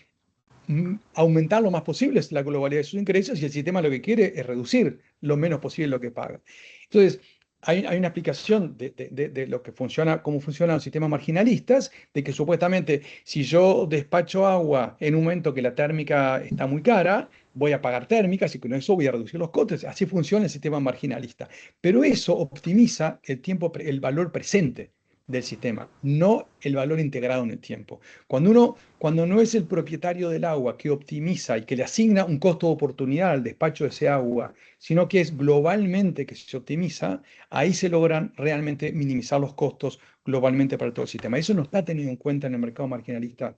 Speaker 3: aumentar lo más posible la globalidad de sus ingresos y el sistema lo que quiere es reducir lo menos posible lo que paga. Entonces, hay una explicación de lo que funciona, cómo funcionan los sistemas marginalistas, de que supuestamente si yo despacho agua en un momento que la térmica está muy cara, voy a pagar térmicas y con eso voy a reducir los costes. Así funciona el sistema marginalista. Pero eso optimiza el tiempo, el valor presente del sistema, no el valor integrado en el tiempo. Cuando no es el propietario del agua que optimiza y que le asigna un costo de oportunidad al despacho de ese agua, sino que es globalmente que se optimiza, ahí se logran realmente minimizar los costos globalmente para todo el sistema. Eso no está tenido en cuenta en el mercado marginalista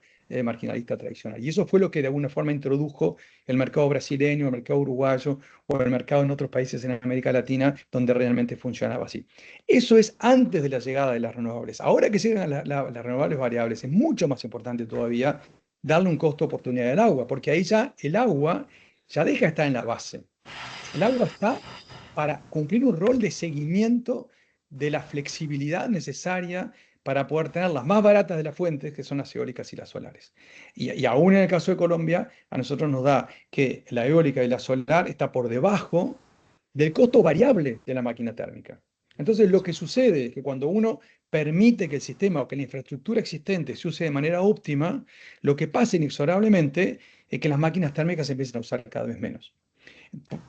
Speaker 3: tradicional. Y eso fue lo que de alguna forma introdujo el mercado brasileño, el mercado uruguayo o el mercado en otros países en América Latina donde realmente funcionaba así. Eso es antes de la llegada de las renovables. Ahora que llegan las renovables variables, es mucho más importante todavía darle un costo de oportunidad al agua, porque ahí ya el agua ya deja de estar en la base. El agua está para cumplir un rol de seguimiento de la flexibilidad necesaria para poder tener las más baratas de las fuentes, que son las eólicas y las solares. Y aún en el caso de Colombia, a nosotros nos da que la eólica y la solar está por debajo del costo variable de la máquina térmica. Entonces, lo que sucede es que cuando uno permite que el sistema o que la infraestructura existente se use de manera óptima, lo que pasa inexorablemente es que las máquinas térmicas se empiezan a usar cada vez menos,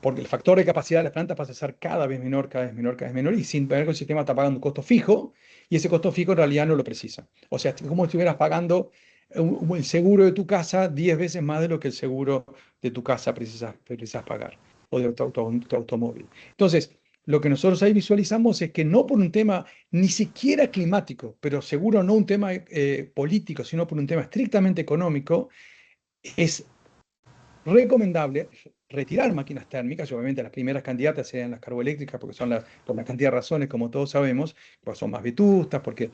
Speaker 3: porque el factor de capacidad de las plantas pasa a ser cada vez menor, cada vez menor, cada vez menor, y sin ver que el sistema está pagando un costo fijo, y ese costo fijo en realidad no lo precisa. O sea, es como si estuvieras pagando el seguro de tu casa 10 veces más de lo que el seguro de tu casa precisas pagar, o de tu automóvil. Entonces, lo que nosotros ahí visualizamos es que no por un tema ni siquiera climático, pero seguro no un tema político, sino por un tema estrictamente económico, es recomendable retirar máquinas térmicas, y obviamente las primeras candidatas serían las carboeléctricas, porque son por una cantidad de razones, como todos sabemos, pues son más vetustas, porque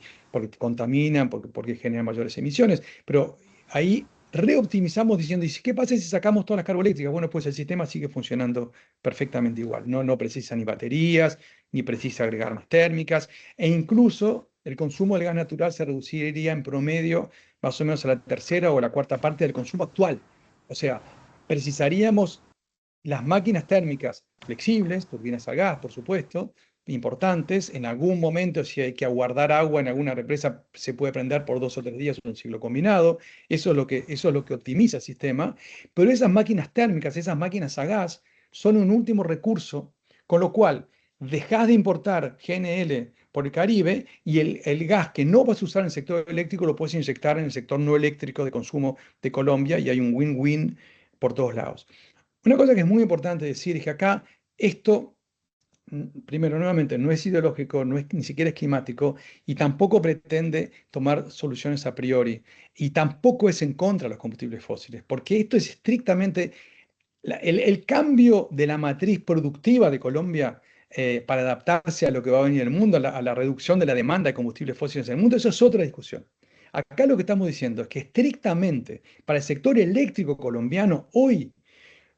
Speaker 3: contaminan, porque generan mayores emisiones, pero ahí reoptimizamos diciendo, ¿y qué pasa si sacamos todas las carboeléctricas? Bueno, pues el sistema sigue funcionando perfectamente igual, no precisa ni baterías, ni precisa agregar más térmicas, e incluso el consumo del gas natural se reduciría en promedio más o menos a la tercera o la cuarta parte del consumo actual. O sea, precisaríamos las máquinas térmicas flexibles, turbinas a gas, por supuesto, importantes. En algún momento, si hay que aguardar agua en alguna represa, se puede prender por 2 o 3 días un ciclo combinado. Eso es lo que optimiza el sistema. Pero esas máquinas térmicas, esas máquinas a gas, son un último recurso, con lo cual dejás de importar GNL por el Caribe y el gas que no vas a usar en el sector eléctrico lo puedes inyectar en el sector no eléctrico de consumo de Colombia y hay un win-win por todos lados. Una cosa que es muy importante decir es que acá esto, primero, nuevamente, no es ideológico, no es, ni siquiera es climático y tampoco pretende tomar soluciones a priori y tampoco es en contra de los combustibles fósiles, porque esto es estrictamente el cambio de la matriz productiva de Colombia para adaptarse a lo que va a venir en el mundo, a la reducción de la demanda de combustibles fósiles en el mundo, eso es otra discusión. Acá lo que estamos diciendo es que estrictamente para el sector eléctrico colombiano hoy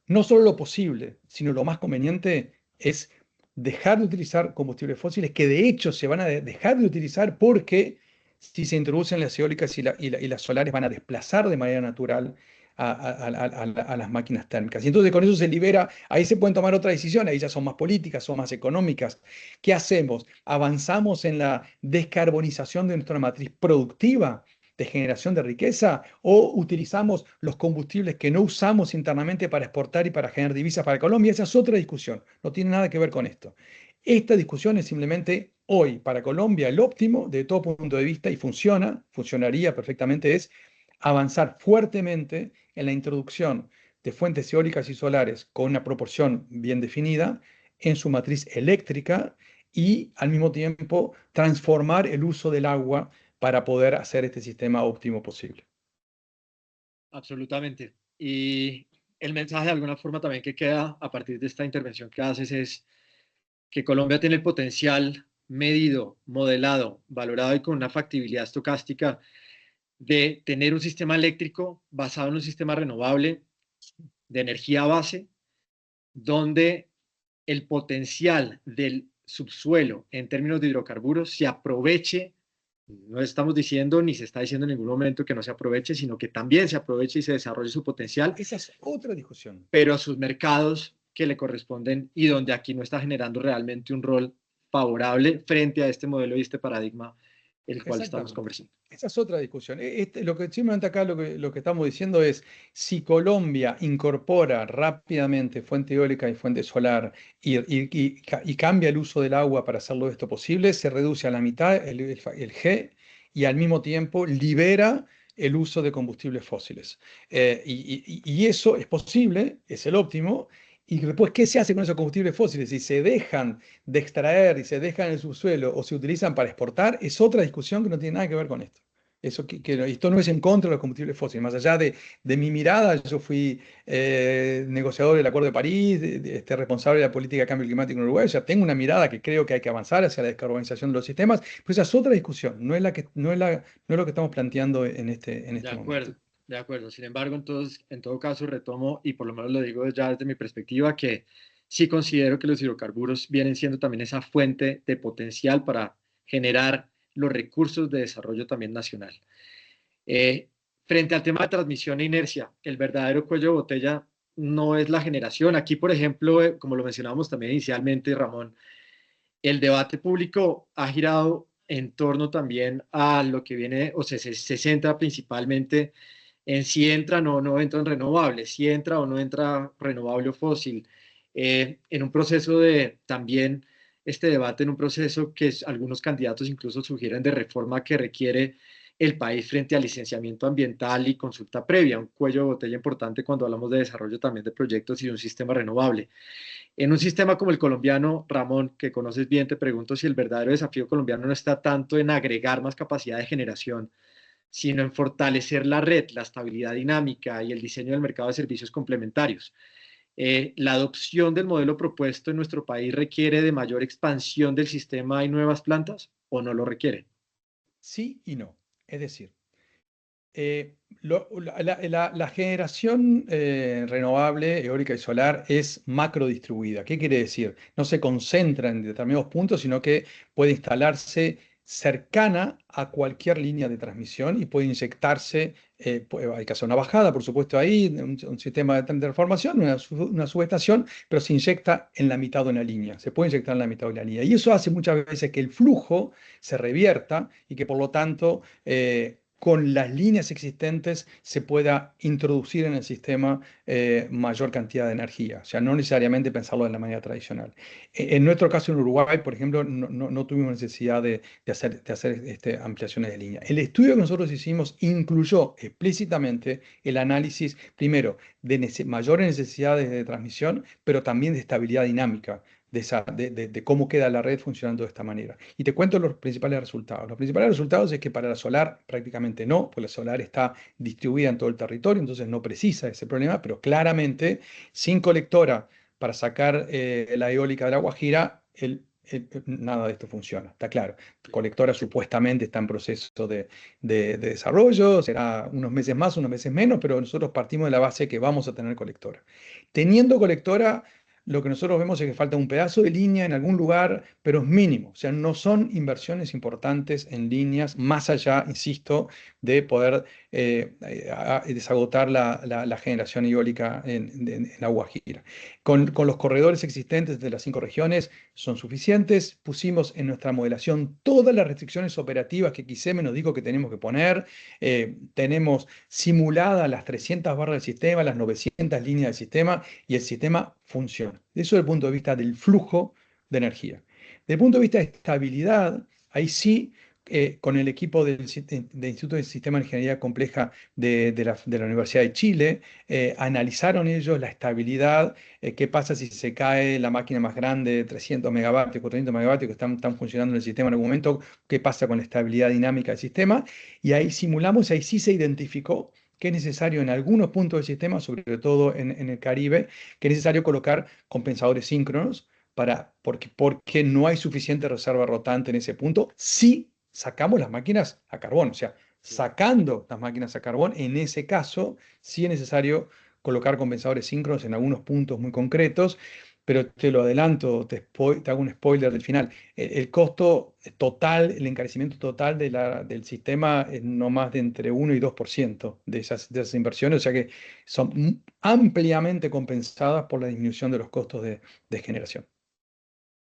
Speaker 3: no solo lo posible, sino lo más conveniente es dejar de utilizar combustibles fósiles, que de hecho se van a dejar de utilizar porque si se introducen las eólicas y las solares van a desplazar de manera natural a las máquinas térmicas. Y entonces con eso se libera, ahí se pueden tomar otras decisiones, ahí ya son más políticas, son más económicas. ¿Qué hacemos? ¿Avanzamos en la descarbonización de nuestra matriz productiva de generación de riqueza o utilizamos los combustibles que no usamos internamente para exportar y para generar divisas para Colombia? Esa es otra discusión, no tiene nada que ver con esto. Esta discusión es simplemente hoy para Colombia el óptimo de todo punto de vista y funcionaría perfectamente, es avanzar fuertemente en la introducción de fuentes eólicas y solares con una proporción bien definida en su matriz eléctrica y al mismo tiempo transformar el uso del agua para poder hacer este sistema óptimo posible.
Speaker 2: Absolutamente. Y el mensaje de alguna forma también que queda a partir de esta intervención que haces es que Colombia tiene el potencial medido, modelado, valorado y con una factibilidad estocástica de tener un sistema eléctrico basado en un sistema renovable de energía base, donde el potencial del subsuelo en términos de hidrocarburos se aproveche. No estamos diciendo ni se está diciendo en ningún momento que no se aproveche, sino que también se aproveche y se desarrolle su potencial.
Speaker 3: Esa es otra discusión.
Speaker 2: Pero a sus mercados que le corresponden y donde aquí no está generando realmente un rol favorable frente a este modelo y este paradigma el cual estamos
Speaker 3: Exactamente.
Speaker 2: conversando.
Speaker 3: Esa es otra discusión. Lo que simplemente acá lo que estamos diciendo es, si Colombia incorpora rápidamente fuente eólica y fuente solar y cambia el uso del agua para hacerlo esto posible, se reduce a la mitad el G y al mismo tiempo libera el uso de combustibles fósiles. Y eso es posible, es el óptimo. Y después, ¿qué se hace con esos combustibles fósiles? Si se dejan de extraer y se dejan en el subsuelo o se utilizan para exportar, es otra discusión que no tiene nada que ver con esto. Esto no es en contra de los combustibles fósiles. Más allá de mi mirada, yo fui negociador del Acuerdo de París, responsable de la política de cambio climático en Uruguay. O sea, tengo una mirada que creo que hay que avanzar hacia la descarbonización de los sistemas, pero esa es otra discusión, no es lo que estamos planteando en
Speaker 2: De
Speaker 3: este momento.
Speaker 2: acuerdo, de acuerdo. Sin embargo, entonces, en todo caso, retomo, y por lo menos lo digo ya desde mi perspectiva, que sí considero que los hidrocarburos vienen siendo también esa fuente de potencial para generar los recursos de desarrollo también nacional. Eh, Frente al tema de transmisión e inercia, el verdadero cuello de botella no es la generación. Aquí, por ejemplo, como lo mencionábamos también inicialmente, Ramón, el debate público ha girado en torno también a lo que viene, o se centra principalmente en si entran o no entran renovables, si entra o no entra renovable o fósil, en un proceso de también este debate, en un proceso que algunos candidatos incluso sugieren de reforma que requiere el país frente al licenciamiento ambiental y consulta previa, un cuello de botella importante cuando hablamos de desarrollo también de proyectos y de un sistema renovable. En un sistema como el colombiano, Ramón, que conoces bien, te pregunto si el verdadero desafío colombiano no está tanto en agregar más capacidad de generación, sino en fortalecer la red, la estabilidad dinámica y el diseño del mercado de servicios complementarios. La adopción del modelo propuesto en nuestro país requiere de mayor expansión del sistema y nuevas plantas o no lo requiere.
Speaker 3: Sí y no. Es decir, la generación renovable, eólica y solar, es macro distribuida. ¿Qué quiere decir? No se concentra en determinados puntos, sino que puede instalarse cercana a cualquier línea de transmisión y puede inyectarse, hay que hacer una bajada, por supuesto, ahí, un sistema de transformación, una subestación, pero se inyecta en la mitad de una línea, se puede inyectar en la mitad de una línea. Y eso hace muchas veces que el flujo se revierta y que por lo tanto con las líneas existentes se pueda introducir en el sistema mayor cantidad de energía. O sea, no necesariamente pensarlo de la manera tradicional. En nuestro caso en Uruguay, por ejemplo, no tuvimos necesidad de hacer ampliaciones de línea. El estudio que nosotros hicimos incluyó explícitamente el análisis, primero, de mayores necesidades de transmisión, pero también de estabilidad dinámica de cómo queda la red funcionando de esta manera. Y te cuento los principales resultados. Los principales resultados es que para la solar prácticamente no, pues la solar está distribuida en todo el territorio, entonces no precisa ese problema, pero claramente sin colectora para sacar la eólica de la Guajira, nada de esto funciona, está claro. Colectora supuestamente está en proceso de desarrollo, será unos meses más, unos meses menos, pero nosotros partimos de la base que vamos a tener colectora. Teniendo colectora, lo que nosotros vemos es que falta un pedazo de línea en algún lugar, pero es mínimo. O sea, no son inversiones importantes en líneas, más allá, insisto, de poder desagotar la generación eólica en La Guajira. Con los corredores existentes de las 5 regiones son suficientes. Pusimos en nuestra modelación todas las restricciones operativas que XM nos dijo que tenemos que poner. Tenemos simuladas las 300 barras del sistema, las 900 líneas del sistema, y el sistema funciona. Eso desde el punto de vista del flujo de energía. Desde el punto de vista de estabilidad, ahí sí, con el equipo del Instituto de Sistema de Ingeniería Compleja de la Universidad de Chile, analizaron ellos la estabilidad, qué pasa si se cae la máquina más grande, 300 megavatios, 400 megavatios que están funcionando en el sistema en algún momento, qué pasa con la estabilidad dinámica del sistema, y ahí simulamos, ahí sí se identificó que es necesario en algunos puntos del sistema, sobre todo en el Caribe, que es necesario colocar compensadores síncronos porque no hay suficiente reserva rotante en ese punto si sacamos las máquinas a carbón. O sea, sacando las máquinas a carbón, en ese caso sí es necesario colocar compensadores síncronos en algunos puntos muy concretos, pero te lo adelanto, te hago un spoiler del final. El costo total, el encarecimiento total del sistema es no más de entre 1 y 2% de esas inversiones, o sea que son ampliamente compensadas por la disminución de los costos de generación.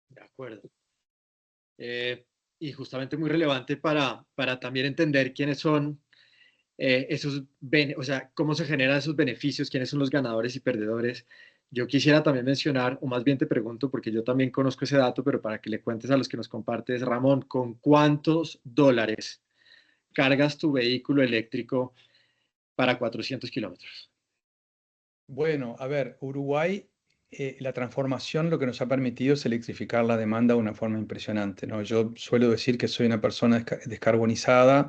Speaker 2: De acuerdo. y justamente muy relevante para también entender quiénes son o sea, cómo se generan esos beneficios, quiénes son los ganadores y perdedores. Yo quisiera también mencionar, o más bien te pregunto, porque yo también conozco ese dato, pero para que le cuentes a los que nos compartes, Ramón, ¿con cuántos dólares cargas tu vehículo eléctrico para 400 kilómetros?
Speaker 3: Bueno, a ver, Uruguay, la transformación lo que nos ha permitido es electrificar la demanda de una forma impresionante, ¿no? Yo suelo decir que soy una persona descarbonizada,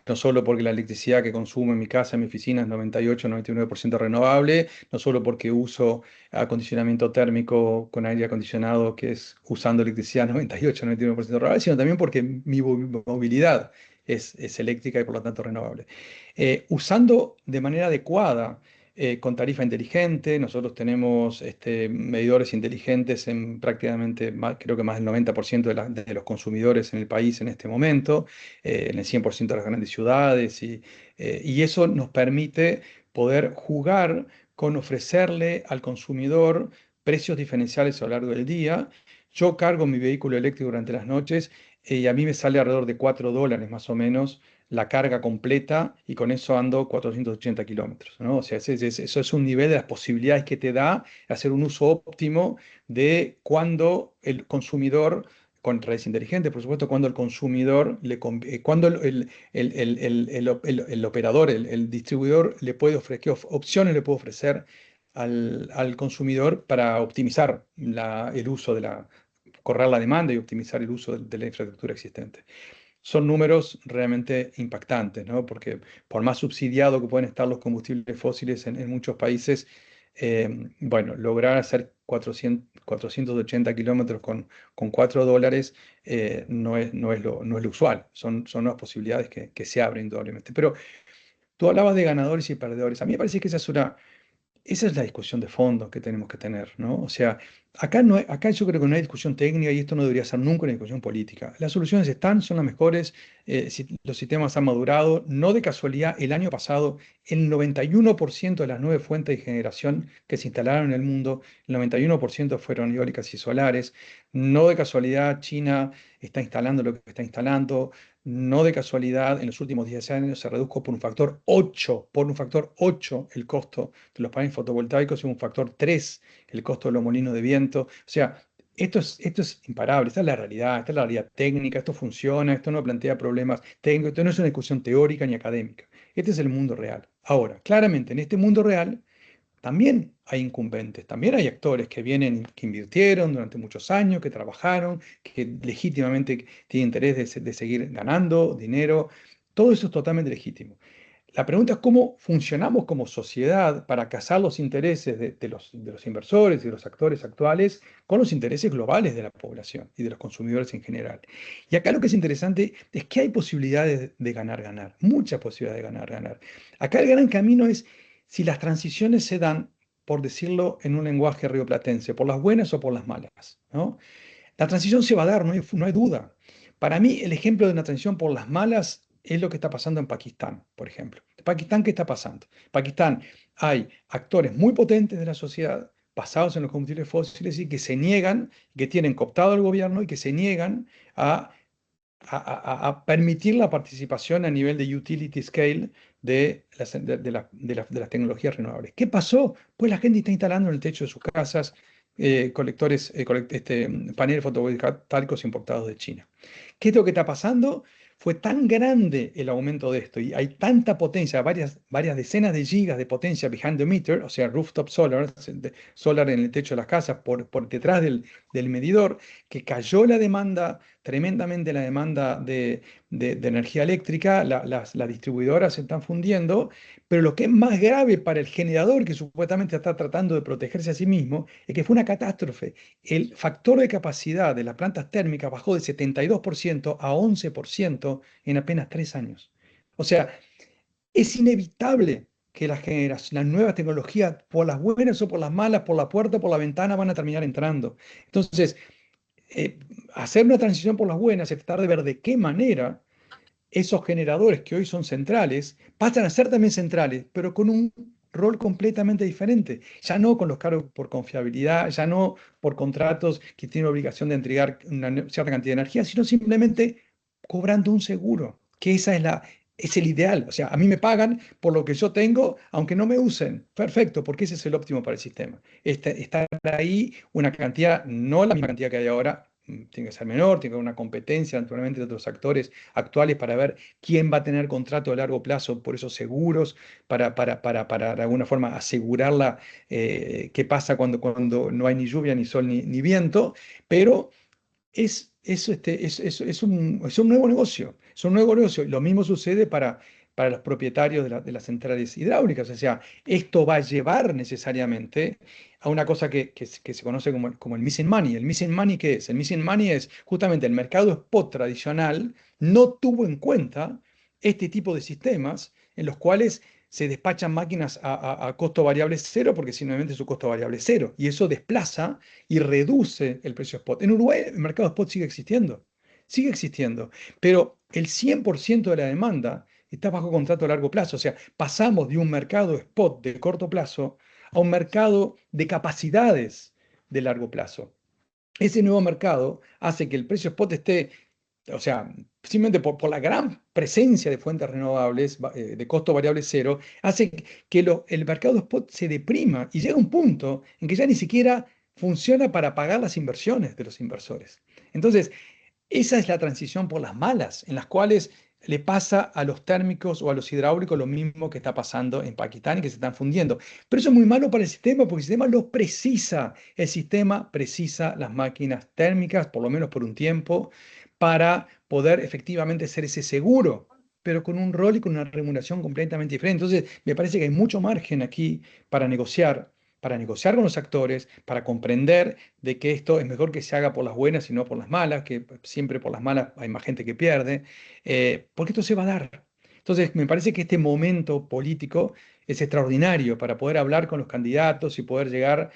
Speaker 3: no solo porque la electricidad que consumo en mi casa, en mi oficina es 98-99% renovable, no solo porque uso acondicionamiento térmico con aire acondicionado, que es usando electricidad 98-99% renovable, sino también porque mi movilidad es eléctrica y por lo tanto renovable. Usando de manera adecuada, con tarifa inteligente, nosotros tenemos medidores inteligentes en prácticamente, creo que más del 90% de los consumidores en el país en este momento, en el 100% de las grandes ciudades, y eso nos permite poder jugar con ofrecerle al consumidor precios diferenciales a lo largo del día. Yo cargo mi vehículo eléctrico durante las noches y a mí me sale alrededor de $4 más o menos la carga completa y con eso ando 480 kilómetros, ¿no? O sea, eso es un nivel de las posibilidades que te da hacer un uso óptimo de cuando el consumidor, con redes inteligentes, por supuesto, cuando el consumidor, cuando el operador, el distribuidor le puede ofrecer, qué opciones le puede ofrecer al consumidor para optimizar el uso correr la demanda y optimizar el uso de la infraestructura existente. Son números realmente impactantes, ¿no? Porque por más subsidiado que pueden estar los combustibles fósiles en muchos países, bueno, lograr hacer 480 kilómetros con $4 no es lo usual. Son unas posibilidades que se abren indudablemente. Pero tú hablabas de ganadores y perdedores. A mí me parece que esa es la discusión de fondo que tenemos que tener, ¿no? O sea, acá yo creo que no hay discusión técnica y esto no debería ser nunca una discusión política. Las soluciones están, son las mejores, los sistemas han madurado. No de casualidad, el año pasado, el 91% de las 9 fuentes de generación que se instalaron en el mundo, el 91% fueron eólicas y solares. No de casualidad, China está instalando lo que está instalando. No de casualidad, en los últimos 10 años se redujo por un factor 8 el costo de los paneles fotovoltaicos y un factor 3 el costo de los molinos de viento. O sea, esto es imparable, esta es la realidad técnica, esto funciona, esto no plantea problemas técnicos, esto no es una discusión teórica ni académica. Este es el mundo real. Ahora, claramente en este mundo real también hay incumbentes, también hay actores que vienen, que invirtieron durante muchos años, que trabajaron, que legítimamente tienen interés de seguir ganando dinero. Todo eso es totalmente legítimo. La pregunta es cómo funcionamos como sociedad para casar los intereses de los inversores y de los actores actuales con los intereses globales de la población y de los consumidores en general. Y acá lo que es interesante es que hay posibilidades de ganar, ganar, muchas posibilidades de ganar, ganar. Acá el gran camino es si las transiciones se dan, por decirlo en un lenguaje rioplatense, por las buenas o por las malas, ¿no? La transición se va a dar, no hay duda. Para mí, el ejemplo de una transición por las malas es lo que está pasando en Pakistán, por ejemplo. ¿En Pakistán qué está pasando? En Pakistán hay actores muy potentes de la sociedad basados en los combustibles fósiles y que se niegan, que tienen cooptado al gobierno y que se niegan a permitir la participación a nivel de utility scale de las tecnologías renovables. ¿Qué pasó? Pues la gente está instalando en el techo de sus casas paneles fotovoltaicos importados de China. ¿Qué es lo que está pasando? Fue tan grande el aumento de esto y hay tanta potencia, varias decenas de gigas de potencia behind the meter, o sea, rooftop solar, solar en el techo de las casas por detrás del medidor, que cayó la demanda, tremendamente la demanda de energía eléctrica, las distribuidoras se están fundiendo, pero lo que es más grave para el generador, que supuestamente está tratando de protegerse a sí mismo, es que fue una catástrofe. El factor de capacidad de las plantas térmicas bajó de 72% a 11% en apenas 3 años. O sea, es inevitable que las nuevas tecnologías, por las buenas o por las malas, por la puerta o por la ventana, van a terminar entrando. Entonces, hacer una transición por las buenas es tratar de ver de qué manera esos generadores que hoy son centrales pasan a ser también centrales, pero con un rol completamente diferente. Ya no con los cargos por confiabilidad, ya no por contratos que tienen obligación de entregar una cierta cantidad de energía, sino simplemente cobrando un seguro, que es el ideal. O sea, a mí me pagan por lo que yo tengo, aunque no me usen. Perfecto, porque ese es el óptimo para el sistema. Estar ahí una cantidad, no la misma cantidad que hay ahora, tiene que ser menor, tiene que haber una competencia, naturalmente, de otros actores actuales para ver quién va a tener contrato a largo plazo por esos seguros, para de alguna forma asegurarla, qué pasa cuando no hay ni lluvia, ni sol, ni viento, pero es un nuevo negocio, es un nuevo negocio. Lo mismo sucede para los propietarios de las centrales hidráulicas. O sea, esto va a llevar necesariamente a una cosa que se conoce como el missing money. ¿El missing money qué es? El missing money es justamente el mercado spot tradicional no tuvo en cuenta este tipo de sistemas en los cuales se despachan máquinas a costo variable cero, porque simplemente su costo variable es cero, y eso desplaza y reduce el precio spot. En Uruguay el mercado spot sigue existiendo, pero el 100% de la demanda está bajo contrato a largo plazo. O sea, pasamos de un mercado spot de corto plazo a un mercado de capacidades de largo plazo. Ese nuevo mercado hace que el precio spot esté, o sea, simplemente por la gran presencia de fuentes renovables de costo variable cero, hace que el mercado spot se deprima y llega a un punto en que ya ni siquiera funciona para pagar las inversiones de los inversores. Entonces, esa es la transición por las malas, en las cuales le pasa a los térmicos o a los hidráulicos lo mismo que está pasando en Pakistán y que se están fundiendo. Pero eso es muy malo para el sistema porque el sistema lo precisa. El sistema precisa las máquinas térmicas, por lo menos por un tiempo, para poder efectivamente ser ese seguro, pero con un rol y con una remuneración completamente diferente. Entonces, me parece que hay mucho margen aquí para negociar con los actores, para comprender de que esto es mejor que se haga por las buenas y no por las malas, que siempre por las malas hay más gente que pierde, porque esto se va a dar. Entonces, me parece que este momento político es extraordinario para poder hablar con los candidatos y poder llegar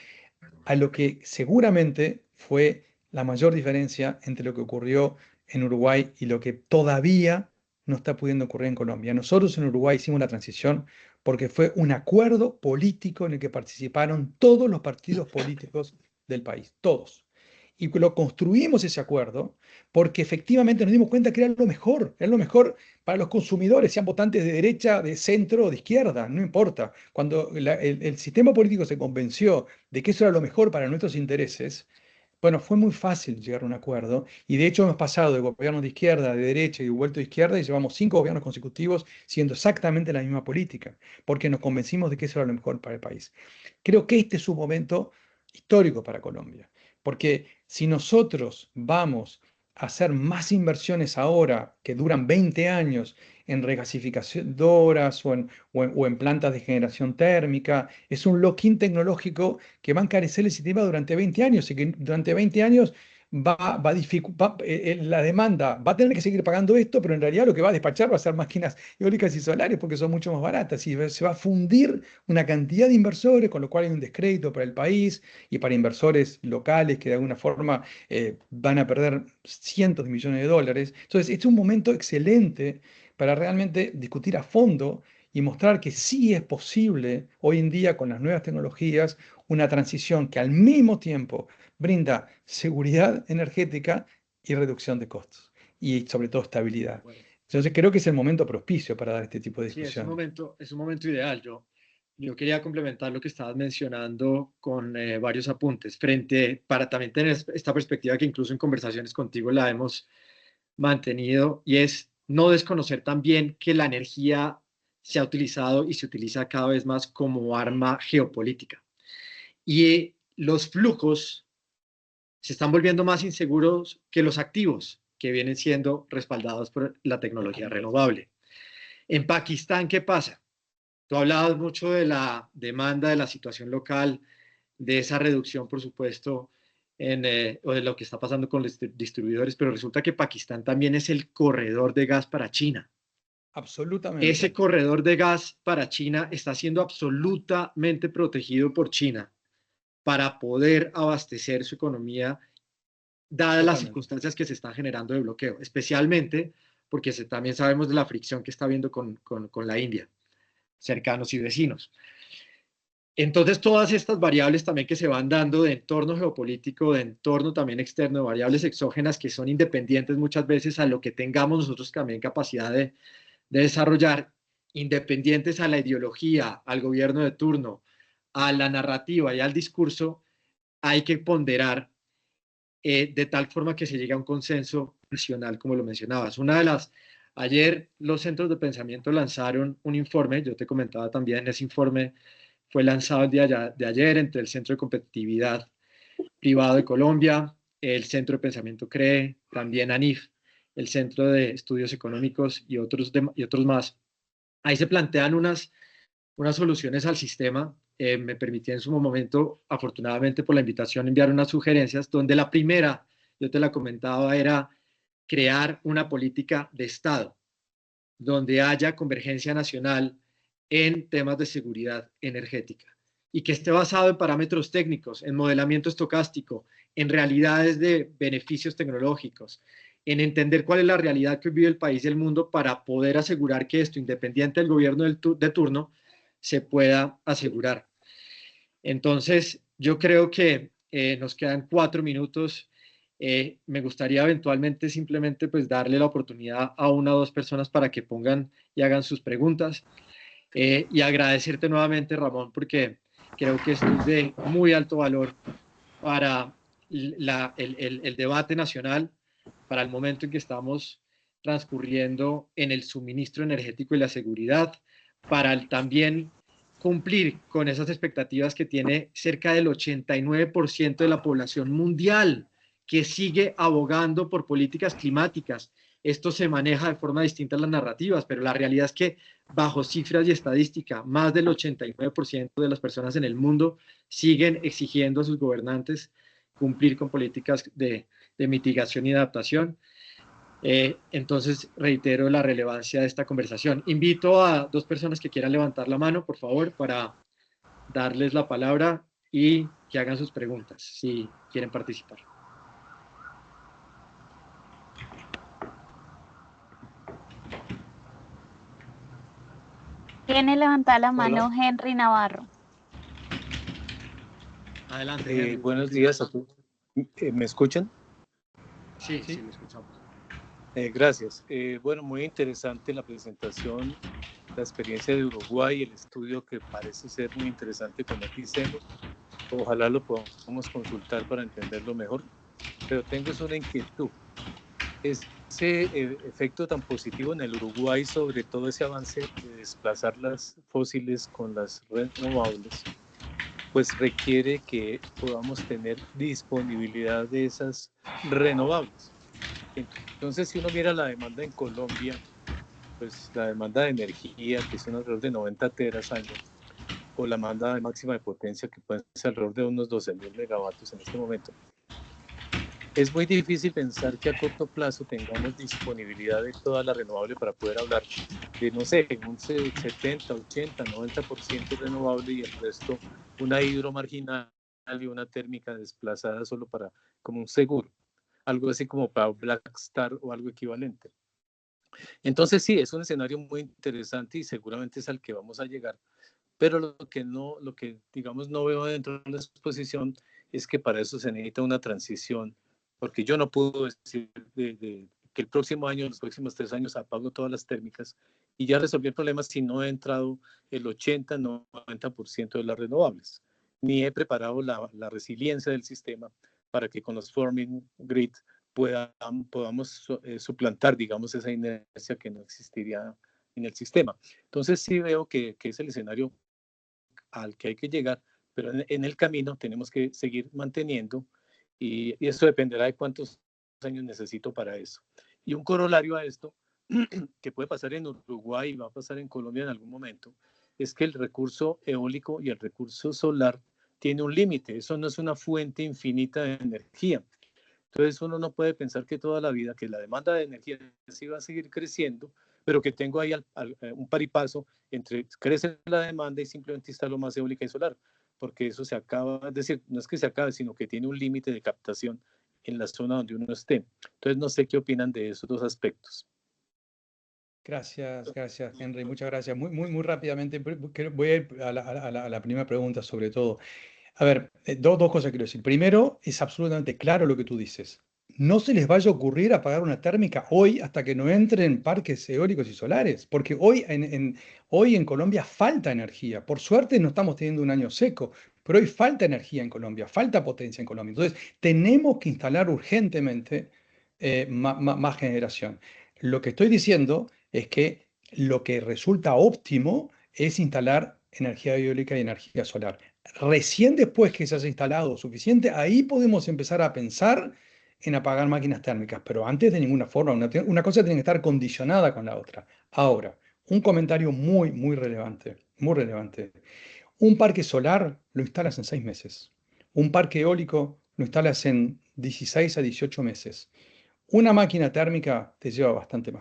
Speaker 3: a lo que seguramente fue la mayor diferencia entre lo que ocurrió en Uruguay y lo que todavía no está pudiendo ocurrir en Colombia. Nosotros en Uruguay hicimos la transición porque fue un acuerdo político en el que participaron todos los partidos políticos del país, todos. Y lo construimos ese acuerdo porque efectivamente nos dimos cuenta que era lo mejor para los consumidores, sean votantes de derecha, de centro o de izquierda, no importa. Cuando el sistema político se convenció de que eso era lo mejor para nuestros intereses, bueno, fue muy fácil llegar a un acuerdo y de hecho hemos pasado de gobiernos de izquierda, de derecha y vuelto de izquierda y llevamos 5 gobiernos consecutivos siendo exactamente la misma política, porque nos convencimos de que eso era lo mejor para el país. Creo que este es un momento histórico para Colombia, porque si nosotros vamos a hacer más inversiones ahora que duran 20 años en regasificadoras o en plantas de generación térmica, es un lock-in tecnológico que va a encarecer el sistema durante 20 años y que durante 20 años la demanda va a tener que seguir pagando esto, pero en realidad lo que va a despachar va a ser máquinas eólicas y solares porque son mucho más baratas y se va a fundir una cantidad de inversores, con lo cual hay un descrédito para el país y para inversores locales que de alguna forma van a perder cientos de millones de dólares. Entonces, este es un momento excelente para realmente discutir a fondo y mostrar que sí es posible hoy en día con las nuevas tecnologías una transición que al mismo tiempo brinda seguridad energética y reducción de costos y sobre todo estabilidad.
Speaker 2: Bueno,
Speaker 3: Entonces creo que es el momento propicio para dar este tipo de
Speaker 2: sí,
Speaker 3: discusiones.
Speaker 2: es un momento ideal. Yo quería complementar lo que estabas mencionando con varios apuntes, para también tener esta perspectiva que incluso en conversaciones contigo la hemos mantenido, y es no desconocer también que la energía se ha utilizado y se utiliza cada vez más como arma geopolítica. Y los flujos se están volviendo más inseguros que los activos que vienen siendo respaldados por la tecnología renovable. En Pakistán, ¿qué pasa? Tú hablabas mucho de la demanda, de la situación local, de esa reducción, por supuesto, o de lo que está pasando con los distribuidores, pero resulta que Pakistán también es el corredor de gas para China. Ese
Speaker 3: Absolutamente.
Speaker 2: corredor de gas para China está siendo absolutamente protegido por China para poder abastecer su economía, dadas las
Speaker 3: Totalmente.
Speaker 2: circunstancias que se están generando de bloqueo, especialmente porque también sabemos de la fricción que está habiendo con la India, cercanos y vecinos. Entonces, todas estas variables también que se van dando de entorno geopolítico, de entorno también externo, de variables exógenas que son independientes muchas veces a lo que tengamos nosotros también capacidad de desarrollar, independientes a la ideología, al gobierno de turno, a la narrativa y al discurso, hay que ponderar de tal forma que se llegue a un consenso nacional, como lo mencionabas. Ayer los centros de pensamiento lanzaron un informe, yo te comentaba también, ese informe fue lanzado el día de ayer entre el Centro de Competitividad Privado de Colombia, el Centro de Pensamiento CREE, también ANIF, el Centro de Estudios Económicos y otros más. Ahí se plantean unas soluciones al sistema. Me permití en su momento, afortunadamente por la invitación, enviar unas sugerencias, donde la primera, yo te la comentaba, era crear una política de Estado, donde haya convergencia nacional en temas de seguridad energética y que esté basado en parámetros técnicos, en modelamiento estocástico, en realidades de beneficios tecnológicos, en entender cuál es la realidad que vive el país y el mundo para poder asegurar que esto, independiente del gobierno de turno, se pueda asegurar. Entonces, yo creo que nos quedan 4 minutos. Me gustaría eventualmente simplemente pues darle la oportunidad a una o dos personas para que pongan y hagan sus preguntas. Y agradecerte nuevamente, Ramón, porque creo que esto es de muy alto valor para el debate nacional, para el momento en que estamos transcurriendo en el suministro energético y la seguridad, para también cumplir con esas expectativas que tiene cerca del 89% de la población mundial, que sigue abogando por políticas climáticas. Esto se maneja de forma distinta en las narrativas, pero la realidad es que bajo cifras y estadística, más del 89% de las personas en el mundo siguen exigiendo a sus gobernantes cumplir con políticas de mitigación y adaptación. Entonces, reitero la relevancia de esta conversación. Invito a dos personas que quieran levantar la mano, por favor, para darles la palabra y que hagan sus preguntas, si quieren participar.
Speaker 1: Tiene levantada la
Speaker 3: Hola,
Speaker 1: mano Henry Navarro.
Speaker 2: Adelante, Henry.
Speaker 4: Buenos días a todos. ¿Me escuchan?
Speaker 2: Sí, sí, lo escuchamos.
Speaker 4: Gracias. Bueno, muy interesante la presentación, la experiencia de Uruguay, el estudio que parece ser muy interesante con Epicentro. Ojalá lo podamos consultar para entenderlo mejor. Pero tengo una inquietud. Ese efecto tan positivo en el Uruguay sobre todo ese avance de desplazar las fósiles con las renovables, pues requiere que podamos tener disponibilidad de esas renovables. Entonces, si uno mira la demanda en Colombia, pues la demanda de energía, que son alrededor de 90 teras año, o la demanda máxima de potencia, que puede ser alrededor de unos 12.000 megavatios en este momento, es muy difícil pensar que a corto plazo tengamos disponibilidad de toda la renovable para poder hablar de, no sé, un 70, 80, 90% renovable y el resto una hidromarginal y una térmica desplazada solo para como un seguro, algo así como para Black Star o algo equivalente. Entonces sí, es un escenario muy interesante y seguramente es al que vamos a llegar, pero lo que digamos no veo dentro de la exposición es que para eso se necesita una transición, porque yo no puedo decir que el próximo año, los próximos 3 años apago todas las térmicas y ya resolví el problema si no he entrado el 80-90% de las renovables, ni he preparado la resiliencia del sistema para que con los forming grid podamos suplantar, digamos, esa inercia que no existiría en el sistema. Entonces sí veo que es el escenario al que hay que llegar, pero en el camino tenemos que seguir manteniendo y eso dependerá de cuántos años necesito para eso. Y un corolario a esto, que puede pasar en Uruguay y va a pasar en Colombia en algún momento, es que el recurso eólico y el recurso solar tiene un límite. Eso no es una fuente infinita de energía. Entonces uno no puede pensar que toda la vida, que la demanda de energía sí va a seguir creciendo, pero que tengo ahí un paripaso entre crece la demanda y simplemente instalo más eólica y solar, porque eso se acaba, es decir, no es que se acabe, sino que tiene un límite de captación en la zona donde uno esté. Entonces no sé qué opinan de esos dos aspectos.
Speaker 3: Gracias, Henry. Muchas gracias. Muy rápidamente, voy a ir a la primera pregunta sobre todo. A ver, dos cosas quiero decir. Primero, es absolutamente claro lo que tú dices. No se les vaya a ocurrir apagar una térmica hoy hasta que no entren parques eólicos y solares, porque hoy en Colombia falta energía. Por suerte no estamos teniendo un año seco, pero hoy falta energía en Colombia, falta potencia en Colombia. Entonces, tenemos que instalar urgentemente más generación. Lo que estoy diciendo es que lo que resulta óptimo es instalar energía eólica y energía solar. Recién después que se haya instalado suficiente, ahí podemos empezar a pensar en apagar máquinas térmicas, pero antes de ninguna forma, una cosa tiene que estar condicionada con la otra. Ahora, un comentario muy relevante, muy relevante. Un parque solar lo instalas en 6 meses. Un parque eólico lo instalas en 16 a 18 meses. Una máquina térmica te lleva bastante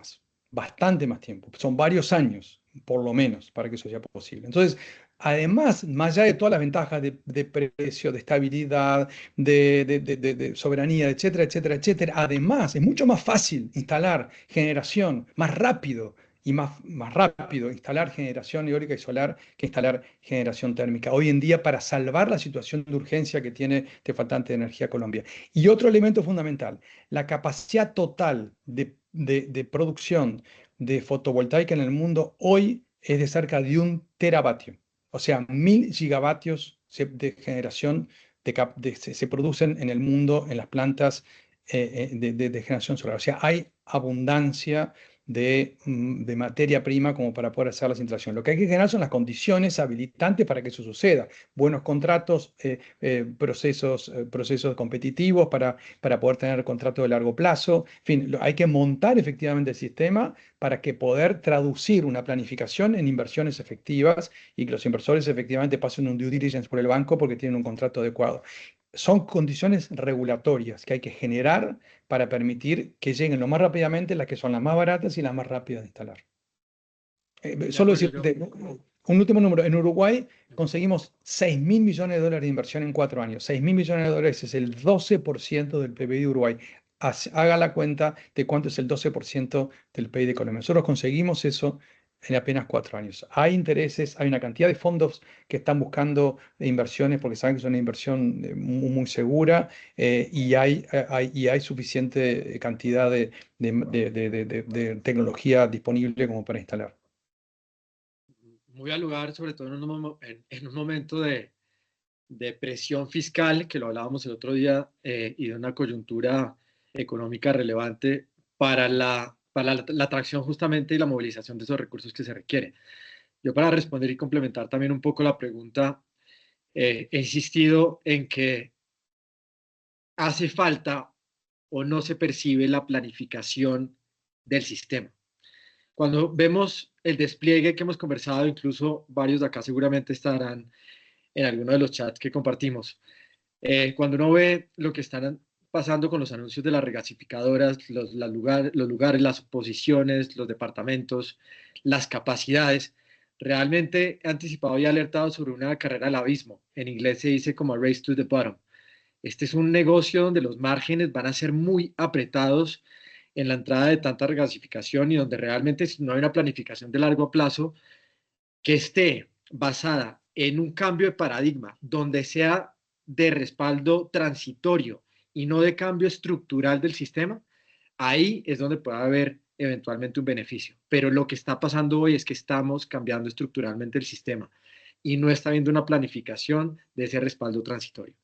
Speaker 3: más tiempo. Son varios años, por lo menos, para que eso sea posible. Entonces, además, más allá de todas las ventajas de precio, de estabilidad, de soberanía, etcétera, además, es mucho más fácil instalar generación más rápido y más rápido instalar generación eólica y solar que instalar generación térmica. Hoy en día, para salvar la situación de urgencia que tiene de faltante de energía Colombia. Y otro elemento fundamental, la capacidad total de producción de fotovoltaica en el mundo hoy es de cerca de 1 teravatio. O sea, 1000 gigavatios de generación se producen en el mundo en las plantas de generación solar. O sea, hay abundancia de materia prima como para poder hacer las instalaciones. Lo que hay que generar son las condiciones habilitantes para que eso suceda. Buenos contratos, procesos competitivos para poder tener contratos de largo plazo. En fin, hay que montar efectivamente el sistema para que poder traducir una planificación en inversiones efectivas y que los inversores efectivamente pasen un due diligence por el banco porque tienen un contrato adecuado. Son condiciones regulatorias que hay que generar para permitir que lleguen lo más rápidamente las que son las más baratas y las más rápidas de instalar.
Speaker 2: De
Speaker 3: Solo
Speaker 2: acuerdo,
Speaker 3: decirte, un último número. En Uruguay conseguimos 6.000 millones de dólares de inversión en 4 años. 6.000 millones de dólares es el 12% del PBI de Uruguay. Haga la cuenta de cuánto es el 12% del PIB de Colombia. Nosotros conseguimos eso en apenas 4 años. Hay intereses, hay una cantidad de fondos que están buscando inversiones porque saben que es una inversión muy segura y hay suficiente cantidad de tecnología disponible como para instalar.
Speaker 2: muy al lugar, sobre todo en un momento de presión fiscal, que lo hablábamos el otro día, y de una coyuntura económica relevante para la atracción justamente y la movilización de esos recursos que se requiere. Yo para responder y complementar también un poco la pregunta, he insistido en que hace falta o no se percibe la planificación del sistema. Cuando vemos el despliegue que hemos conversado, incluso varios de acá seguramente estarán en alguno de los chats que compartimos, cuando uno ve lo que están pasando con los anuncios de las regasificadoras, los lugares, las posiciones, los departamentos, las capacidades, realmente he anticipado y alertado sobre una carrera al abismo. En inglés se dice como a race to the bottom. Este es un negocio donde los márgenes van a ser muy apretados en la entrada de tanta regasificación y donde realmente si no hay una planificación de largo plazo que esté basada en un cambio de paradigma, donde sea de respaldo transitorio y no de cambio estructural del sistema, ahí es donde puede haber eventualmente un beneficio. Pero lo que está pasando hoy es que estamos cambiando estructuralmente el sistema y no está habiendo una planificación de ese respaldo transitorio.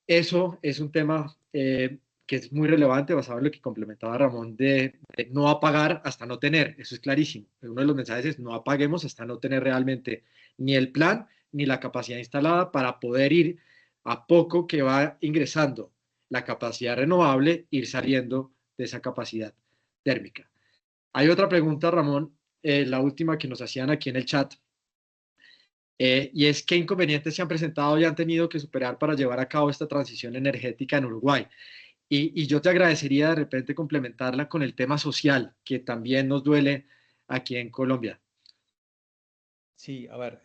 Speaker 2: Eso es un tema que es muy relevante, basado en lo que complementaba Ramón, de no apagar hasta no tener. Eso es clarísimo. Uno de los mensajes es no apaguemos hasta no tener realmente ni el plan ni la capacidad instalada para poder ir a poco que va ingresando la capacidad renovable, ir saliendo de esa capacidad térmica. Hay otra pregunta, Ramón, la última que nos hacían aquí en el chat, y es qué inconvenientes se han presentado y han tenido que superar para llevar a cabo esta transición energética en Uruguay. Y yo te agradecería de repente complementarla con el tema social, que también nos duele aquí en Colombia.
Speaker 3: Sí, a ver,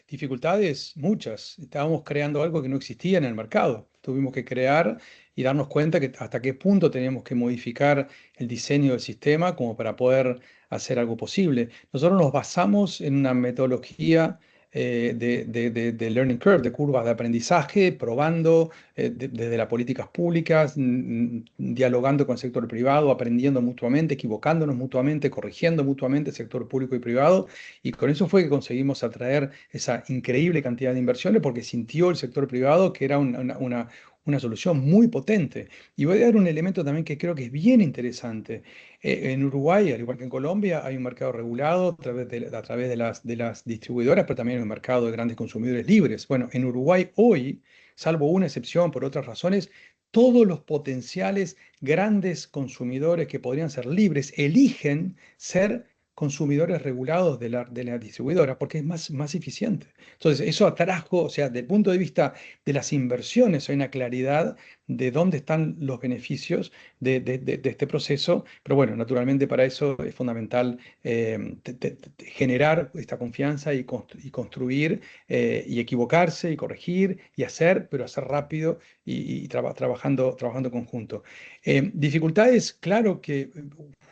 Speaker 3: dificultades muchas. Estábamos creando algo que no existía en el mercado. Tuvimos que crear y darnos cuenta que hasta qué punto teníamos que modificar el diseño del sistema como para poder hacer algo posible. Nosotros nos basamos en una metodología de learning curve, de curvas de aprendizaje, probando desde las políticas públicas, dialogando con el sector privado, aprendiendo mutuamente, equivocándonos mutuamente, corrigiendo mutuamente el sector público y privado. Y con eso fue que conseguimos atraer esa increíble cantidad de inversiones porque sintió el sector privado que era una solución muy potente. Y voy a dar un elemento también que creo que es bien interesante. En Uruguay, al igual que en Colombia, hay un mercado regulado a través de las distribuidoras, pero también hay un mercado de grandes consumidores libres. Bueno, en Uruguay hoy, salvo una excepción por otras razones, todos los potenciales grandes consumidores que podrían ser libres eligen ser consumidores regulados de la distribuidora porque es más eficiente. Entonces, eso atrajo, o sea, desde el punto de vista de las inversiones, hay una claridad de dónde están los beneficios de este proceso, pero bueno, naturalmente para eso es fundamental generar esta confianza y construir y equivocarse y corregir y hacer, pero hacer rápido y trabajando conjunto. Dificultades, claro que